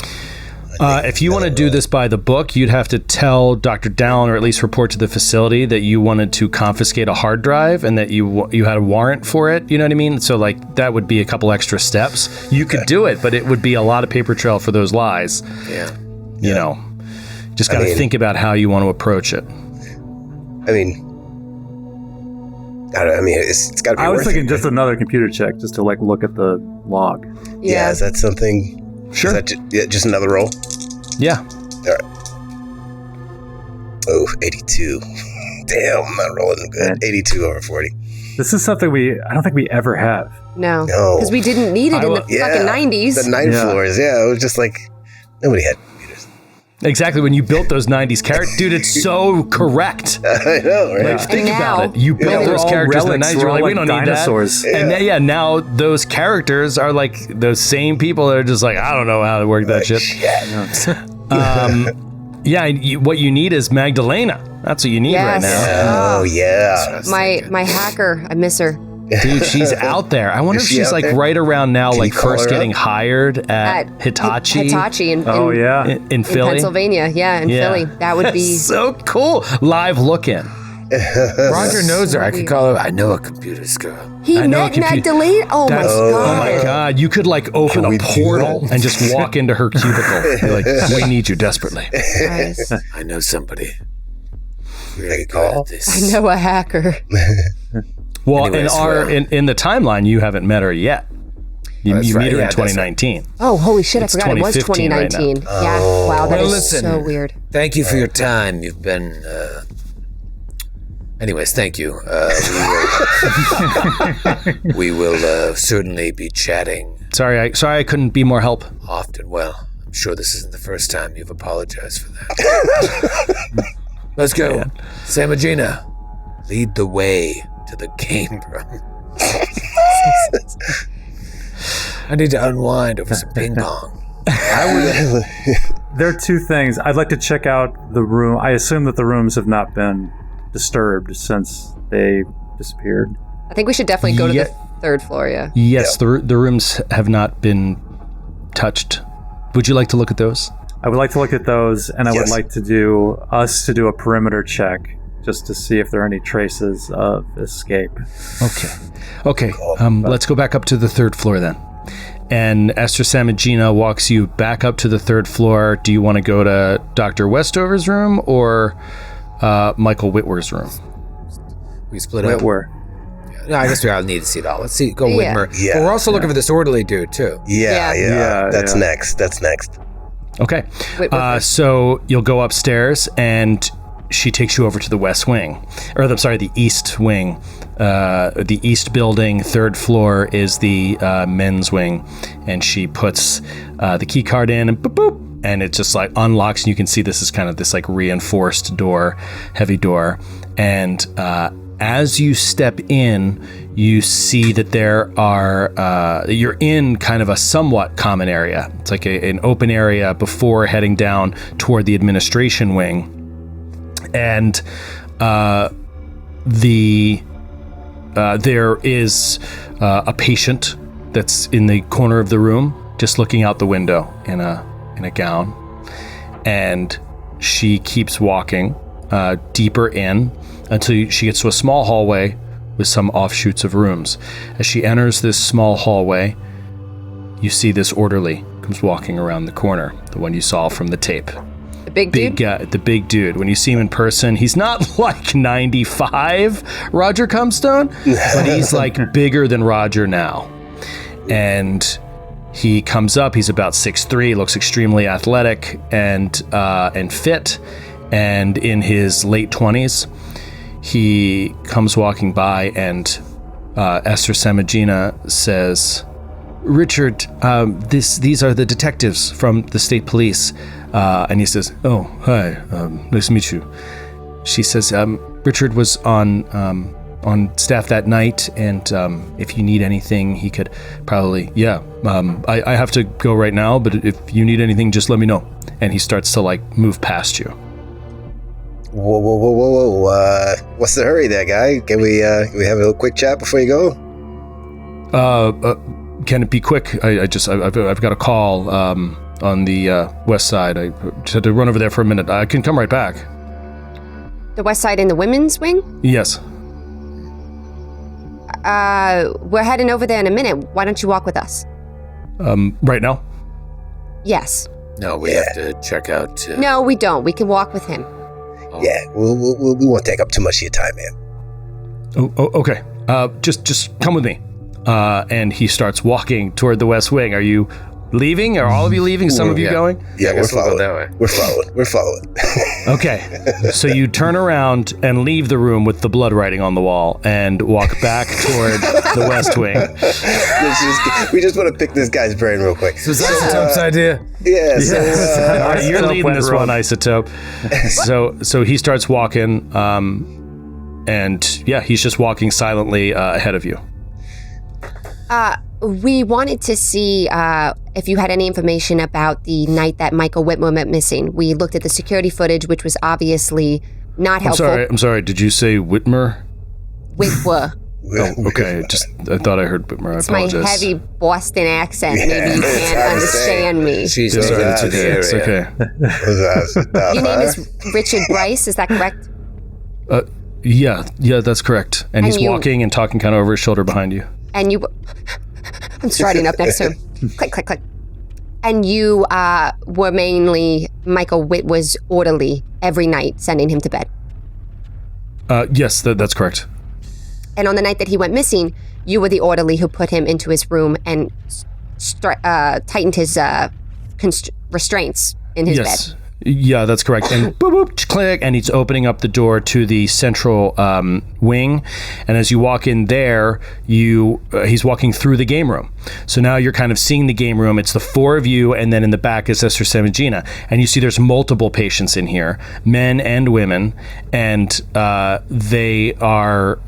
B: If you want to do this by the book, you'd have to tell Dr. Dallin, or at least report to the facility, that you wanted to confiscate a hard drive and that you had a warrant for it. You know what I mean? So like that would be a couple extra steps. You could do it, but it would be a lot of paper trail for those lies.
F: Yeah.
B: You know, just got to think about how you want to approach it.
E: I mean, it's got to be.
C: I was
E: worth
C: thinking
E: it.
C: just another computer check, just to like look at the log.
E: Yeah, is that something?
B: Sure.
E: Is that just another roll?
B: Yeah.
E: All right. Oh, 82. Damn, I'm not rolling good. 82 over 40.
C: This is something I don't think we ever have.
D: No.
E: No.
D: Because we didn't need it in the fucking 90s.
E: The 9 floors, it was just like, nobody had computers.
B: Exactly. When you built those 90s characters, dude, it's so correct.
E: I know, right?
B: Like, think
D: now,
B: about it. You built
C: they're
B: those
C: all
B: characters in the
C: relics,
B: 90s. You're
C: we're
B: like,
C: all
B: we don't
C: like
B: need
C: dinosaurs.
B: that. And then, now those characters are like those same people that are just like, I don't know how to work that shit. What you need is Magdalena. That's what you need right now.
E: Oh, yeah.
D: My hacker, I miss her.
B: Dude, she's out there. I wonder
E: Is
B: if
E: she
B: she's
E: out
B: like
E: there?
B: right around now,
E: Can
B: like
E: you call
B: first
E: her
B: getting
E: up?
B: hired at Hitachi.
D: Hitachi in
C: Oh yeah.
B: in Philly.
D: Pennsylvania. Yeah, in Philly. That would be
B: So cool. Live look-in.
F: Roger knows her. I could call her. I know a computer's girl.
D: He
B: I know
D: met
B: a computer-
D: Magdalena. Oh my
B: That's-
D: god.
B: Oh my god! You could like open
E: we
B: a
E: do
B: portal
E: that?
B: and just walk into her cubicle. You're like, we need you desperately.
D: Christ.
F: I know somebody.
E: They
F: Really
E: call.
F: good at this.
D: I know a hacker.
B: Well,
F: Anyways,
B: in the timeline, you haven't met her yet. You
F: That's
B: meet
F: right,
B: her
F: yeah,
B: in
F: that's
B: 2019.
D: Oh, holy shit!
B: It's
D: I forgot it was
B: 2015 right
D: 2019. Yeah. Wow, that
F: Well,
D: is
F: listen.
D: so weird.
F: Thank you for your time. You've been. Anyways, thank you. We will certainly be chatting
B: Sorry, I couldn't be more help.
F: often. Well, I'm sure this isn't the first time you've apologized for that. Let's go. Samagina, lead the way to the game room. I need to unwind over some ping pong.
C: There are two things. I'd like to check out the room. I assume that the rooms have not been disturbed since they disappeared.
D: I think we should definitely go to
B: Yeah.
D: the third floor. Yeah.
B: Yes, the rooms have not been touched. Would you like to look at those?
C: I would like to look at those, and I would
E: Yes.
C: like to do a perimeter check just to see if there are any traces of escape.
B: Okay. Let's go back up to the third floor then. And Esther Samagina walks you back up to the third floor. Do you want to go to Dr. Westover's room or Michael Whitwer's room?
F: We split up.
C: Where?
F: No, I guess we all need to see it all. Let's see. Go
D: Yeah.
F: Whitmer.
E: Yeah.
F: But we're also looking for this orderly dude too.
E: Yeah. That's
C: yeah.
E: next. That's next.
B: Okay. So you'll go upstairs, and she takes you over to the west wing, or the east wing. The east building, third floor, is the men's wing, and she puts the key card in, and boop, boop, and it just like unlocks, and you can see this is kind of this like reinforced door, heavy door, and as you step in, you see that there are, you're in kind of a somewhat common area. It's like an open area before heading down toward the administration wing. And there is a patient that's in the corner of the room, just looking out the window in a gown. And she keeps walking deeper in until she gets to a small hallway with some offshoots of rooms. As she enters this small hallway, you see this orderly comes walking around the corner, the one you saw from the tape.
D: The big dude.
B: The big dude. When you see him in person, he's not like 95 Roger Comstone, but he's like bigger than Roger now. And he comes up, he's about 6'3", looks extremely athletic and fit, and in his late 20s. He comes walking by, and Esther Samagina says, "Richard, these are the detectives from the state police." And he says, "Oh, hi, nice to meet you." She says, "Richard was on staff that night, and if you need anything, he could probably, I have to go right now, but if you need anything, just let me know." And he starts to like move past you.
E: Whoa. What's the hurry there, guy? Can we have a little quick chat before you go?
B: Can it be quick? I've got a call on the west side. I just had to run over there for a minute. I can come right back.
D: The west side in the women's wing?
B: Yes.
D: We're heading over there in a minute. Why don't you walk with us?
B: Right now?
D: Yes.
F: No, we have to check out.
D: No, we don't. We can walk with him.
E: Yeah, we won't take up too much of your time, man.
B: Oh, okay. Just come with me. And he starts walking toward the west wing. Are you leaving? Are all of you leaving? Some of you going?
E: Yeah, we're following.
F: That way.
E: We're following.
B: Okay. So you turn around and leave the room with the blood writing on the wall and walk back toward the west wing.
E: We just want to pick this guy's brain real quick.
F: So is Isotope's idea?
E: Yeah,
B: All right, you're leading this one, Isotope. So he starts walking, and yeah, he's just walking silently ahead of you.
D: We wanted to see if you had any information about the night that Michael Whitmore went missing. We looked at the security footage, which was obviously not helpful.
B: I'm sorry. Did you say Whitmer?
D: Whitmore.
B: Oh, okay. I thought I heard Whitmer. I apologize.
D: My heavy Boston accent. Maybe you can't understand me.
F: She's into the area.
B: It's okay.
D: Your name is Richard Bryce, is that correct?
B: Yeah, that's correct. And he's walking and talking kind of over his shoulder behind you.
D: And you... I'm striding up next to him. Click, click, click. And you were mainly Michael Whitmore's orderly every night, sending him to bed.
B: Yes, that's correct.
D: And on the night that he went missing, you were the orderly who put him into his room and tightened his restraints in his bed.
B: Yeah, that's correct. And boop, boop, click, and he's opening up the door to the central wing. And as you walk in there, he's walking through the game room. So now you're kind of seeing the game room. It's the four of you, and then in the back is Sister Semigina. And you see there's multiple patients in here, men and women, and they are...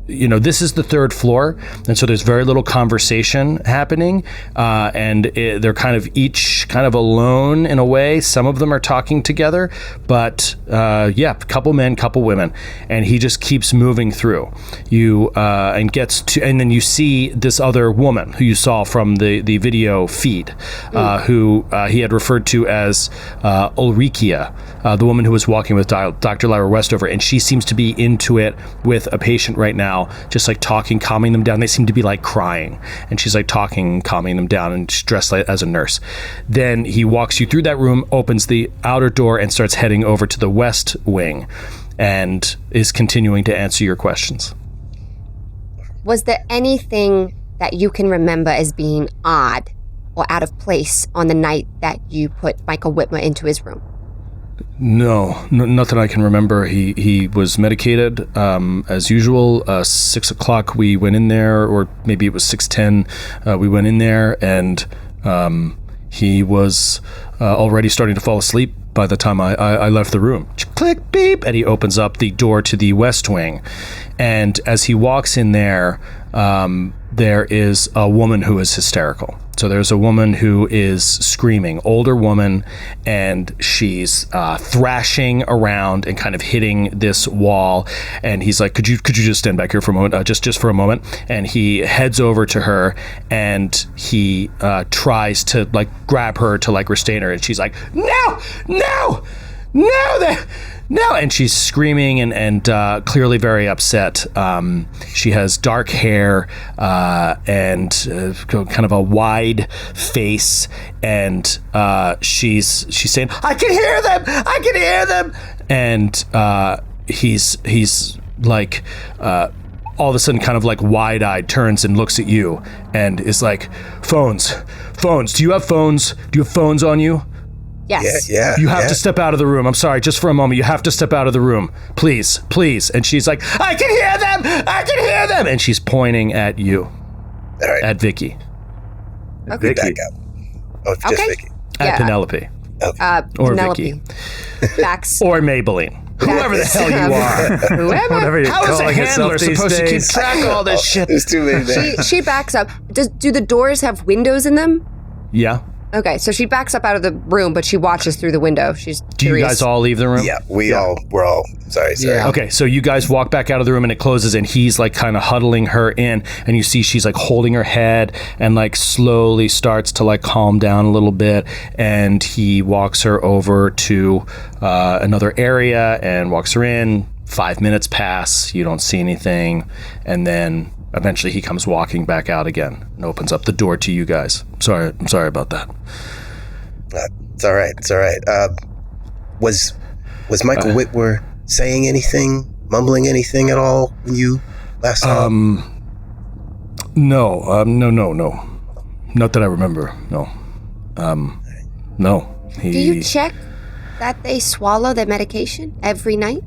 B: this is the third floor, and so there's very little conversation happening, and they're kind of each kind of alone in a way. Some of them are talking together, but couple men, couple women, and he just keeps moving through. And then you see this other woman who you saw from the video feed, who he had referred to as Ulrikia, the woman who was walking with Dr. Lyra Westover, and she seems to be into it with a patient right now. Just like talking, calming them down. They seem to be like crying, and she's like talking, calming them down, and she's dressed like, as a nurse. Then he walks you through that room, opens the outer door, and starts heading over to the west wing, and is continuing to answer your questions.
D: Was there anything that you can remember as being odd or out of place on the night that you put Michael Whitmore into his room?
B: No, nothing I can remember. He was medicated as usual. 6 o'clock we went in there, or maybe it was 6:10. We went in there, and he was already starting to fall asleep by the time I left the room. Click, beep, and he opens up the door to the west wing. And as he walks in there, there is a woman who is hysterical. So there's a woman who is screaming, older woman, and she's thrashing around and kind of hitting this wall. And he's like, "Could you just stand back here for a moment, just for a moment?" And he heads over to her, and he tries to like grab her to like restrain her, and she's like, "No, and she's screaming and clearly very upset. She has dark hair and kind of a wide face, and she's saying, "I can hear them," and he's like all of a sudden kind of like wide-eyed turns and looks at you and is like, phones, do you have phones on you?
D: Yes.
E: Yeah.
B: You have to step out of the room. I'm sorry, just for a moment. You have to step out of the room. Please. And she's like, I can hear them. And she's pointing at you.
E: All right.
B: At Vicky.
D: Okay.
E: Back up. Oh, just
D: Okay.
E: Vicky.
B: At Penelope.
D: Or
B: Vicky.
D: Backs.
B: Or Maybelline. Whoever the hell you are.
C: Whatever you're
B: How is a
C: calling
B: handler
C: yourself these
B: supposed to keep
C: days.
B: track of all this shit?
E: There's too many names.
D: She backs up. Do the doors have windows in them?
B: Yeah.
D: Okay, so she backs up out of the room, but she watches through the window. She's
B: Do you
D: curious.
B: guys all leave the room?
E: Yeah, we're all sorry.
F: Yeah.
B: Okay, so you guys walk back out of the room and it closes and he's like kind of huddling her in and you see she's like holding her head and like slowly starts to like calm down a little bit and he walks her over to another area and walks her in. 5 minutes pass, you don't see anything, and then eventually he comes walking back out again and opens up the door to you guys. I'm sorry about that.
E: It's all right. Was Michael Whitwer saying anything, mumbling anything at all when you last saw him?
B: No. Not that I remember. No. No.
D: Do you check that they swallow the medication every night?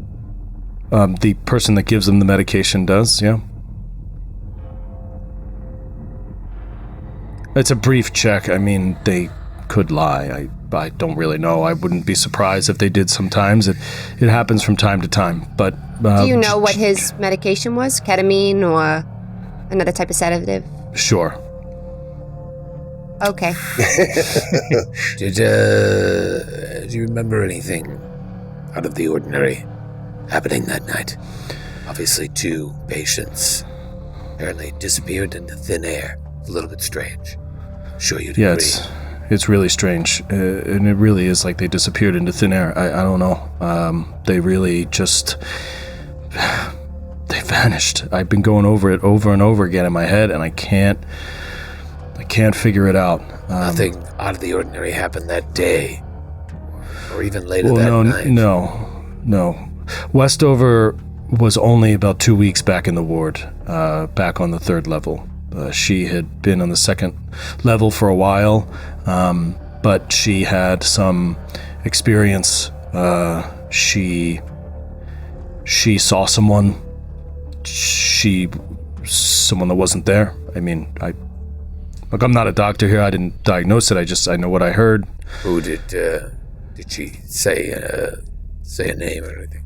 B: The person that gives them the medication does, yeah. It's a brief check. I mean, they could lie. I don't really know. I wouldn't be surprised if they did sometimes. It happens from time to time, but...
D: Do you know what his medication was? Ketamine or another type of sedative?
B: Sure.
D: Okay.
F: Do you remember anything out of the ordinary happening that night? Obviously, 2 patients apparently disappeared into thin air. It's a little bit strange. I'm sure you'd agree.
B: It's really strange, and it really is like they disappeared into thin air. I don't know. They really just... They vanished. I've been going over it over and over again in my head, and I can't figure it out.
F: Nothing out of the ordinary happened that day, or even later that night.
B: No. Westover was only about 2 weeks back in the ward, back on the 3rd level. She had been on the 2nd level for a while, but she had some experience. She saw someone that wasn't there. I mean, I'm not a doctor here. I didn't diagnose it. I know what I heard.
F: Who did she say a name or anything?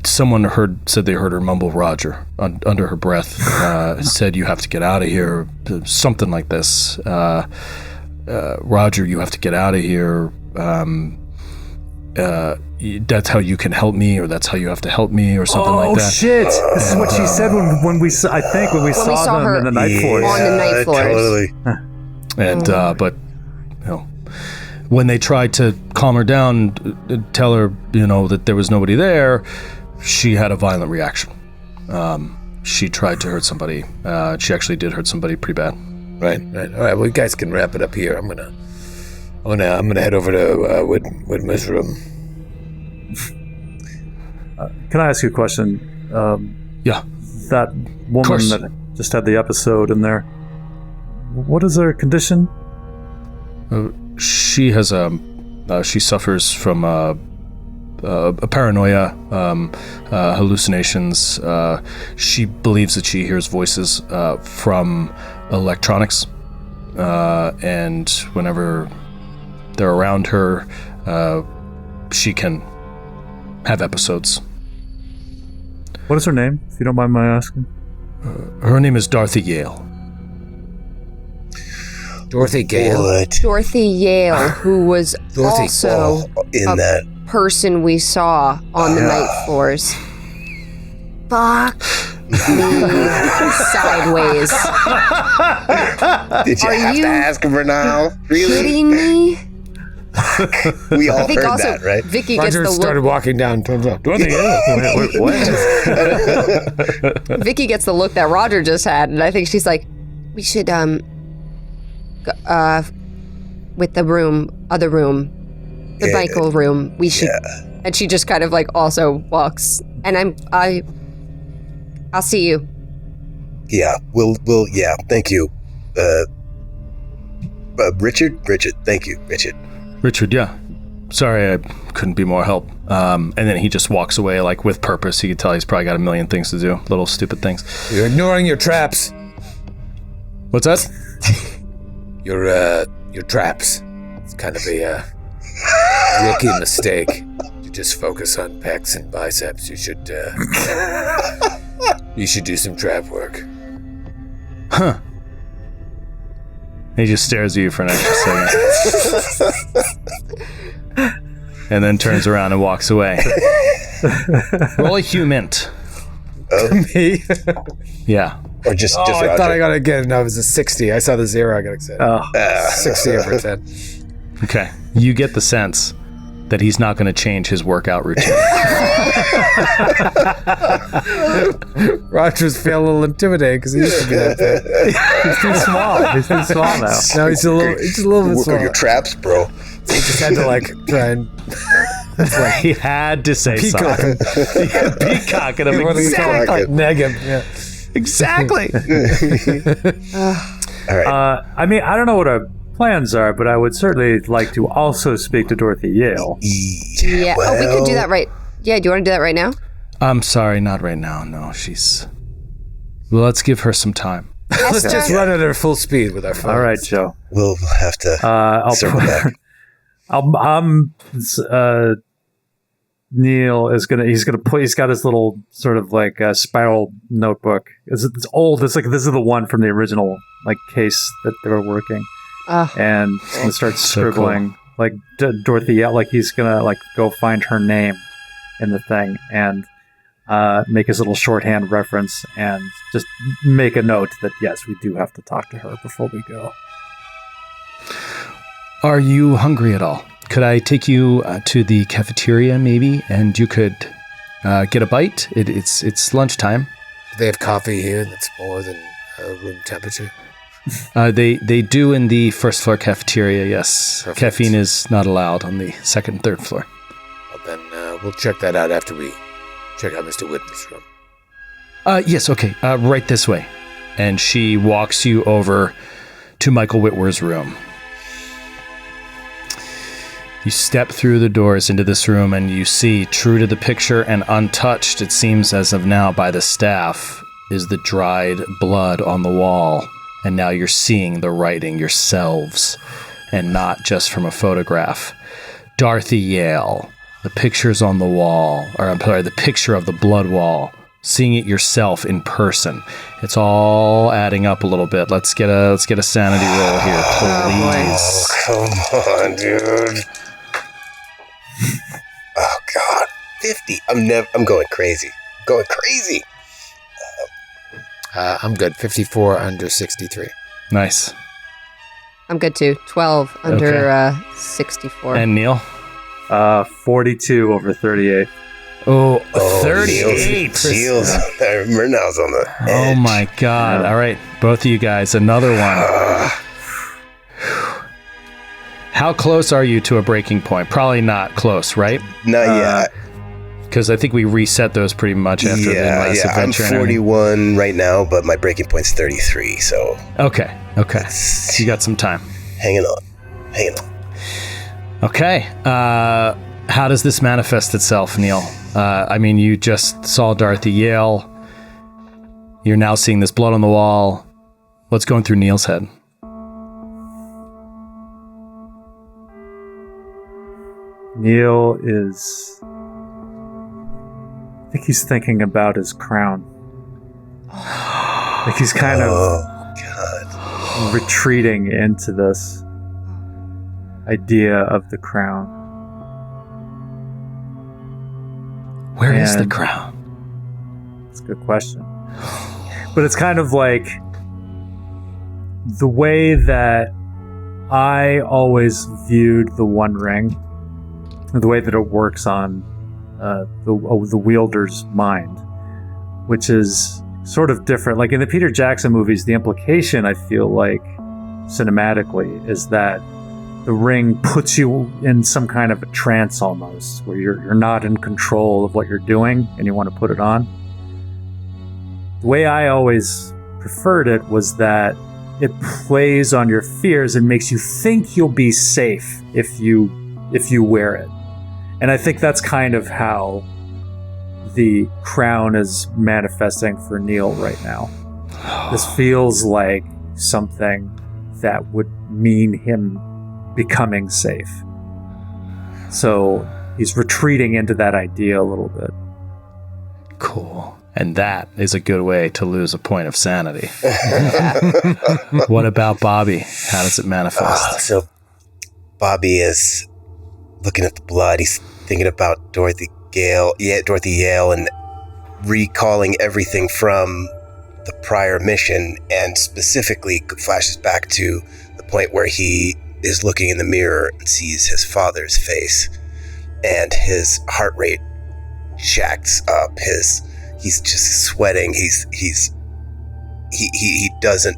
B: Someone said they heard her mumble Roger under her breath. Said, "You have to get out of here," something like this. Roger, you have to get out of here. That's how you can help me, or that's how you have to help me, or something like that.
C: Oh shit! This is what she said when we saw them
D: her
C: in the night floors.
D: on the night floors.
E: Totally.
B: And but when they tried to calm her down, tell her that there was nobody there, she had a violent reaction. She tried to hurt somebody. She actually did hurt somebody pretty bad.
F: Right. All right. Well, you guys can wrap it up here. I'm gonna head over to Whitmer's room.
C: Can I ask you a question?
B: Yeah.
C: That woman that just had the episode in there, what is her condition?
B: She has she suffers from a paranoia, hallucinations. She believes that she hears voices from electronics, and whenever they're around her, she can have episodes.
C: What is her name, if you don't mind my asking?
B: Her name is Dorothy Yale.
F: Dorothy Gale?
E: What?
D: Dorothy Yale, who was also
E: that
D: person we saw on the night floors. Fuck me sideways.
E: Did you
D: Are
E: have
D: you
E: to ask her now? Really?
D: Kidding me?
E: We all
D: I think
E: heard
D: also
E: that, right?
D: Vicky gets
F: Roger
D: the
F: started
D: look.
F: walking down, turns out, Dorothy Gale.
C: What?
D: Vicky gets the look that Roger just had, and I think she's like, "We should with the other room, the Michael room. We should."
E: Yeah.
D: And she just kind of like also walks, and I'll see you.
E: Yeah, we'll yeah, thank you. Richard, thank you, Richard.
B: Richard, yeah. Sorry, I couldn't be more help. And then he just walks away, like, with purpose. You can tell he's probably got a million things to do, little stupid things.
F: You're ignoring your traps.
B: What's that?
F: Your traps. It's kind of a rookie mistake. You just focus on pecs and biceps. You should do some trap work.
B: Huh. He just stares at you for an extra second. And then turns around and walks away. Roll a humint.
F: Me?
B: Yeah.
E: Or just
F: I
E: Roger.
F: thought I got to get it. No, it was a 60. I saw the 0. I got excited. 60 over 10.
B: Okay. You get the sense that he's not going to change his workout routine.
F: Roger's feeling a little intimidating because he used to be that big.
C: He's too small. He's too small now.
F: Now he's a little bit
E: Work on
F: smaller.
E: your traps, bro.
F: He just had to try and
B: He had to say
F: peacock him.
B: something. Peacocking him.
F: What do you call it?
B: Exactly.
F: Neg him. Yeah.
B: Exactly.
E: All right.
C: I mean, I don't know what our plans are, but I would certainly like to also speak to Dorothy Yale.
D: Yeah. Oh, we could do that right. Yeah, do you want to do that right now?
B: I'm sorry, not right now. No, she's... Well, let's give her some time.
F: Let's just run it at full speed with our phones.
C: All right, Joe.
E: We'll have to
C: I'll
E: circle back.
C: Neil is he's got his little sort of like spiral notebook. It's old. It's like this is the one from the original like case that they were working. And he's gonna start scribbling like Dorothy. Yeah, like he's gonna like go find her name in the thing and make his little shorthand reference and just make a note that yes, we do have to talk to her before we go.
B: Are you hungry at all? Could I take you to the cafeteria, maybe, and you could get a bite? It's lunchtime.
F: Do they have coffee here that's more than room temperature?
B: They do in the first floor cafeteria. Yes,
F: Perfect.
B: caffeine is not allowed on the second and third floor.
F: Well, then we'll check that out after we check out Mr. Whitman's room.
B: Yes, okay. Right this way. And she walks you over to Michael Whitwer's room. You step through the doors into this room and you see, true to the picture and untouched, it seems as of now by the staff, is the dried blood on the wall. And now you're seeing the writing yourselves, and not just from a photograph. Dorothy Yale. The picture's on the wall, or I'm sorry, the picture of the blood wall. Seeing it yourself in person. It's all adding up a little bit. Let's get a sanity roll here, please.
E: Oh, come on, dude. Oh God, 50. I'm going crazy. Going crazy.
F: I'm good. 54 under 63.
B: Nice.
D: I'm good too. 12 under 64.
B: And Neil?
C: 42 over 38.
B: Oh,
E: Oh,
B: 38.
E: Neil's on there. Murnau's on the
B: Oh
E: edge.
B: my God.
C: Yeah.
B: All right. Both of you guys, another one. How close are you to a breaking point? Probably not close, right?
E: Not yet.
B: Because I think we reset those pretty much after the last
E: I'm
B: adventure. and everything.
E: 41 right now, but my breaking point's 33, so
B: Okay. So you got some time.
E: hanging on.
B: Okay. How does this manifest itself, Neil? I mean, you just saw Dorothy Yale. You're now seeing this blood on the wall. What's going through Neil's head?
C: Neil is... I think he's thinking about his crown. Like he's kind of
E: Oh God.
C: retreating into this idea of the crown.
B: Where is the
C: And-
B: crown?
C: That's a good question. But it's kind of like the way that I always viewed the One Ring, the way that it works on the wielder's mind, which is sort of different. Like in the Peter Jackson movies, the implication, I feel like, cinematically, is that the ring puts you in some kind of a trance almost, where you're not in control of what you're doing and you want to put it on. The way I always preferred it was that it plays on your fears and makes you think you'll be safe if you wear it. And I think that's kind of how the crown is manifesting for Neil right now. This feels like something that would mean him becoming safe. So he's retreating into that idea a little bit.
B: Cool. And that is a good way to lose a point of sanity. What about Bobby? How does it manifest?
E: So Bobby is looking at the blood. He's thinking about Dorothy Yale, and recalling everything from the prior mission, and specifically flashes back to the point where he is looking in the mirror and sees his father's face, and his heart rate jacks up. He's just sweating. He doesn't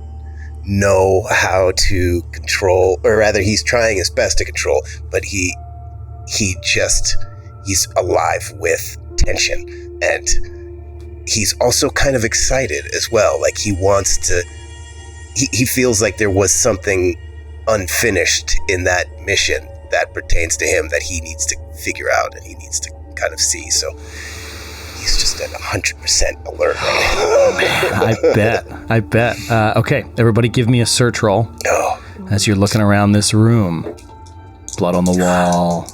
E: know how to control, or rather he's trying his best to control, but he's alive with tension, and he's also kind of excited as well. Like he feels like there was something unfinished in that mission that pertains to him that he needs to figure out and he needs to kind of see. So he's just at 100% alert right now.
B: I bet. Okay, everybody give me a search roll.
E: Oh.
B: As you're looking around this room. Blood on the wall.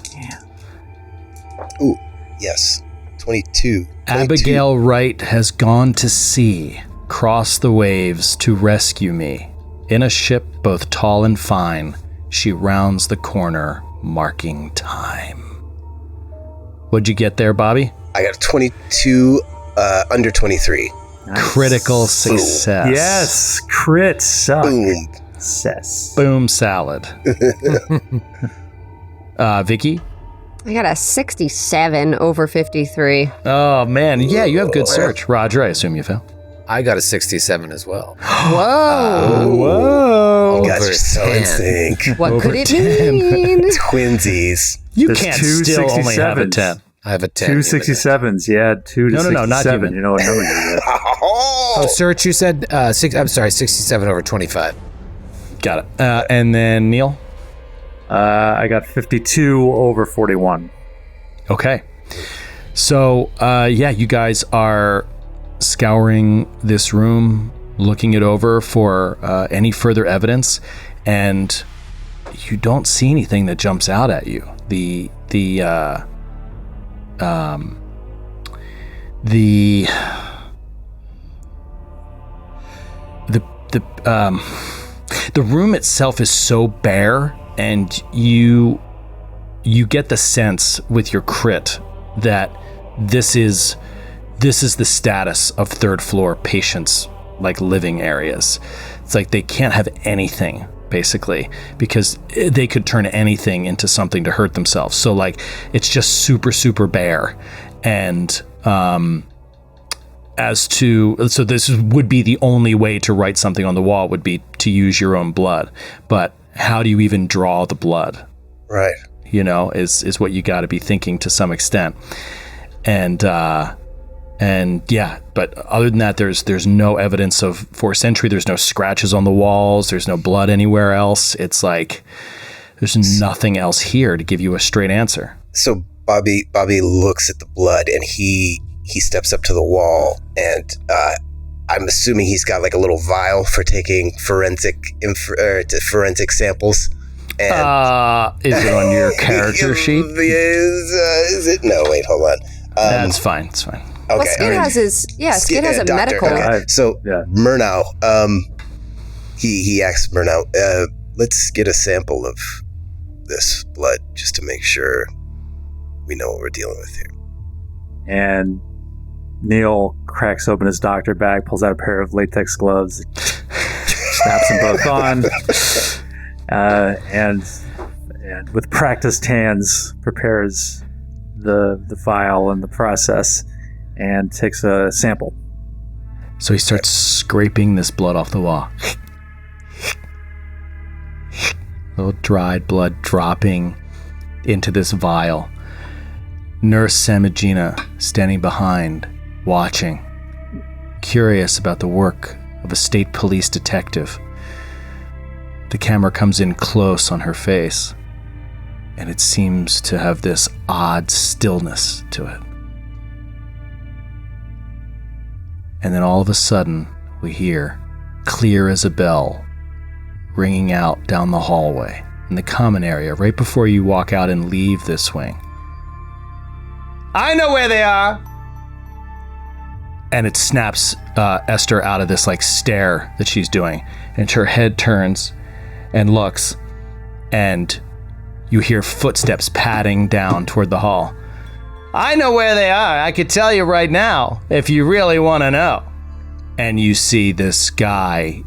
E: Ooh, yes. 22.
B: Abigail Wright has gone to sea, cross the waves to rescue me. In a ship both tall and fine, she rounds the corner, marking time. What'd you get there, Bobby?
E: I got a 22 under 23.
C: Nice.
B: Critical success.
C: Yes, crit suck.
E: Boom.
C: Success.
B: Boom salad. Vicky?
D: I got a 67 over 53.
B: Oh, man. Yeah, you have good search. Roger, I assume you failed.
F: I got a 67 as well.
D: Whoa.
B: Whoa.
E: You guys
F: Over
E: are so in
F: 10.
E: sync.
D: What
B: Over
D: could it
B: 10.
D: mean?
E: Twinsies.
B: You
C: There's
B: can't
C: two
B: still only have a
C: 67s.
B: 10.
F: I have a 10.
C: Two 67s. Yeah, 2 to
B: No,
C: 67.
B: not even.
C: You know what number you get.
F: Oh, search, you said 67 over 25.
B: Got it. And then Neil?
C: I got 52 over 41.
B: Okay. So, you guys are scouring this room, looking it over for any further evidence, and you don't see anything that jumps out at you. The room itself is so bare, and you get the sense with your crit that this is the status of third floor patients, like living areas. It's like they can't have anything, basically, because they could turn anything into something to hurt themselves. So like it's just super, super bare. And so this would be the only way to write something on the wall, would be to use your own blood. But how do you even draw the blood?
E: Right.
B: Is what you got to be thinking to some extent. And yeah, but other than that, there's no evidence of forced entry. There's no scratches on the walls. There's no blood anywhere else. It's like there's nothing else here to give you a straight answer.
E: So Bobby looks at the blood, and he steps up to the wall, and I'm assuming he's got like a little vial for taking forensic samples. And
B: is it on your character sheet?
E: Is it? No, wait, hold on.
B: That's fine. It's fine.
E: Okay.
D: Well, Skid has Skid has a
E: doctor,
D: medical.
E: Okay. So
C: Yeah.
E: Murnau, he asks Murnau, let's get a sample of this blood just to make sure we know what we're dealing with here.
C: And Neil cracks open his doctor bag, pulls out a pair of latex gloves, snaps them both on, and with practiced hands prepares the vial and the process and takes a sample.
B: So he starts scraping this blood off the wall. Little dried blood dropping into this vial. Nurse Samagina standing behind, watching, curious about the work of a state police detective. The camera comes in close on her face, and it seems to have this odd stillness to it. And then all of a sudden, we hear, clear as a bell, ringing out down the hallway in the common area right before you walk out and leave this wing. I know where they are! and it snaps Esther out of this like stare that she's doing, and her head turns and looks, and you hear footsteps padding down toward the hall. I know where they are. I could tell you right now if you really want to know. And you see this guy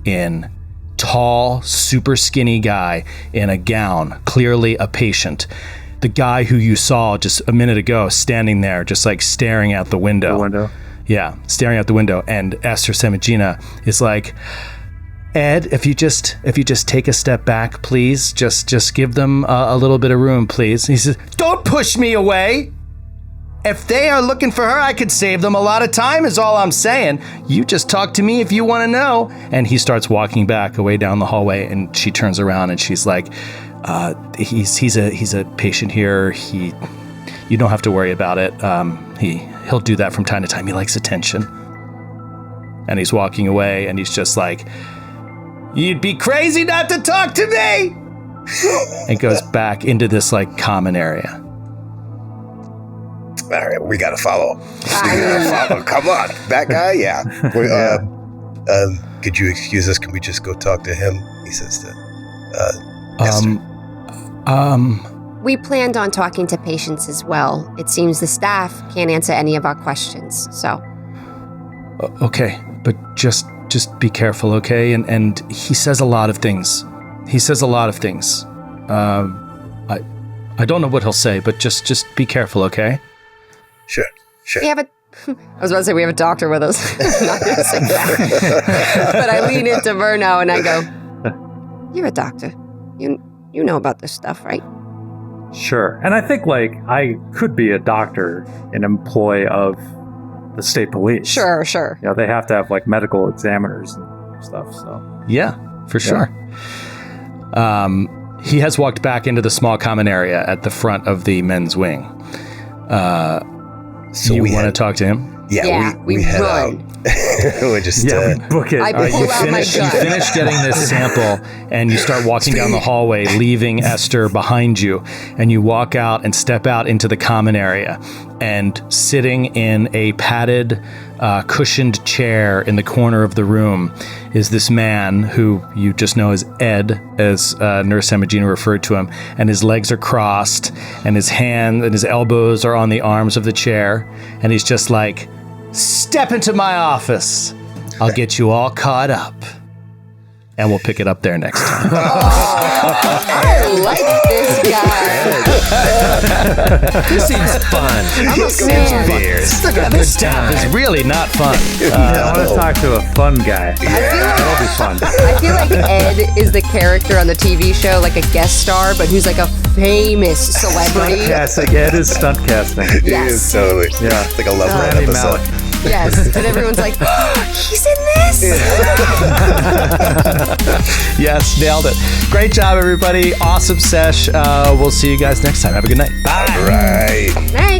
B: tall, super skinny guy in a gown, clearly a patient. The guy who you saw just a minute ago standing there, just like staring out the window. Yeah, staring out the window. And Esther Semigina is like, Ed, if you just take a step back, please, just give them a little bit of room, please. He says, don't push me away. If they are looking for her, I could save them a lot of time, is all I'm saying. You just talk to me if you want to know. And he starts walking back away down the hallway, and she turns around and she's like, he's a patient here. You don't have to worry about it. He'll do that from time to time. He likes attention. And he's walking away, and he's just like, you'd be crazy not to talk to me. And goes back into this like common area.
E: All right, we gotta follow. Come on, that guy. Yeah. Could you excuse us? Can we just go talk to him? He says to Esther.
D: We planned on talking to patients as well. It seems the staff can't answer any of our questions, so.
B: Okay, but just be careful, okay? And he says a lot of things. I don't know what he'll say, but just be careful, okay?
E: Sure.
D: I was about to say we have a doctor with us. I'm not going to say that. But I lean into Verno and I go, you're a doctor. You know about this stuff, right?
C: Sure. And I think, like, I could be a doctor in employ of the state police.
D: Sure.
C: You know, they have to have, like, medical examiners and stuff, so.
B: Yeah, for sure. He has walked back into the small common area at the front of the men's wing. So you want to talk to him?
E: Yeah, we head out. We just
C: book it.
D: I pull out my gun.
B: You finish getting this sample, and you start walking down the hallway, leaving Esther behind you. And you walk out and step out into the common area. And sitting in a padded, cushioned chair in the corner of the room is this man who you just know as Ed, as Nurse Semigina referred to him. And his legs are crossed, and his hands and his elbows are on the arms of the chair. And he's just like, step into my office. I'll get you all caught up. And we'll pick it up there next time.
D: I like this guy.
F: This seems fun.
D: I'm a fan.
B: This stuff is really not fun.
C: I want to talk to a fun guy. That'll be fun.
D: I feel like Ed is the character on the TV show, like a guest star, but who's like a famous celebrity.
C: Stunt casting. It is stunt casting.
E: It is totally.
C: Yeah.
E: It's like a Love Land
C: Randy
E: episode.
C: Malik.
D: Yes, and everyone's like, oh, he's in this?
B: Yes, nailed it. Great job, everybody. Awesome sesh. We'll see you guys next time. Have a good night. Bye.
E: All right.
D: Night.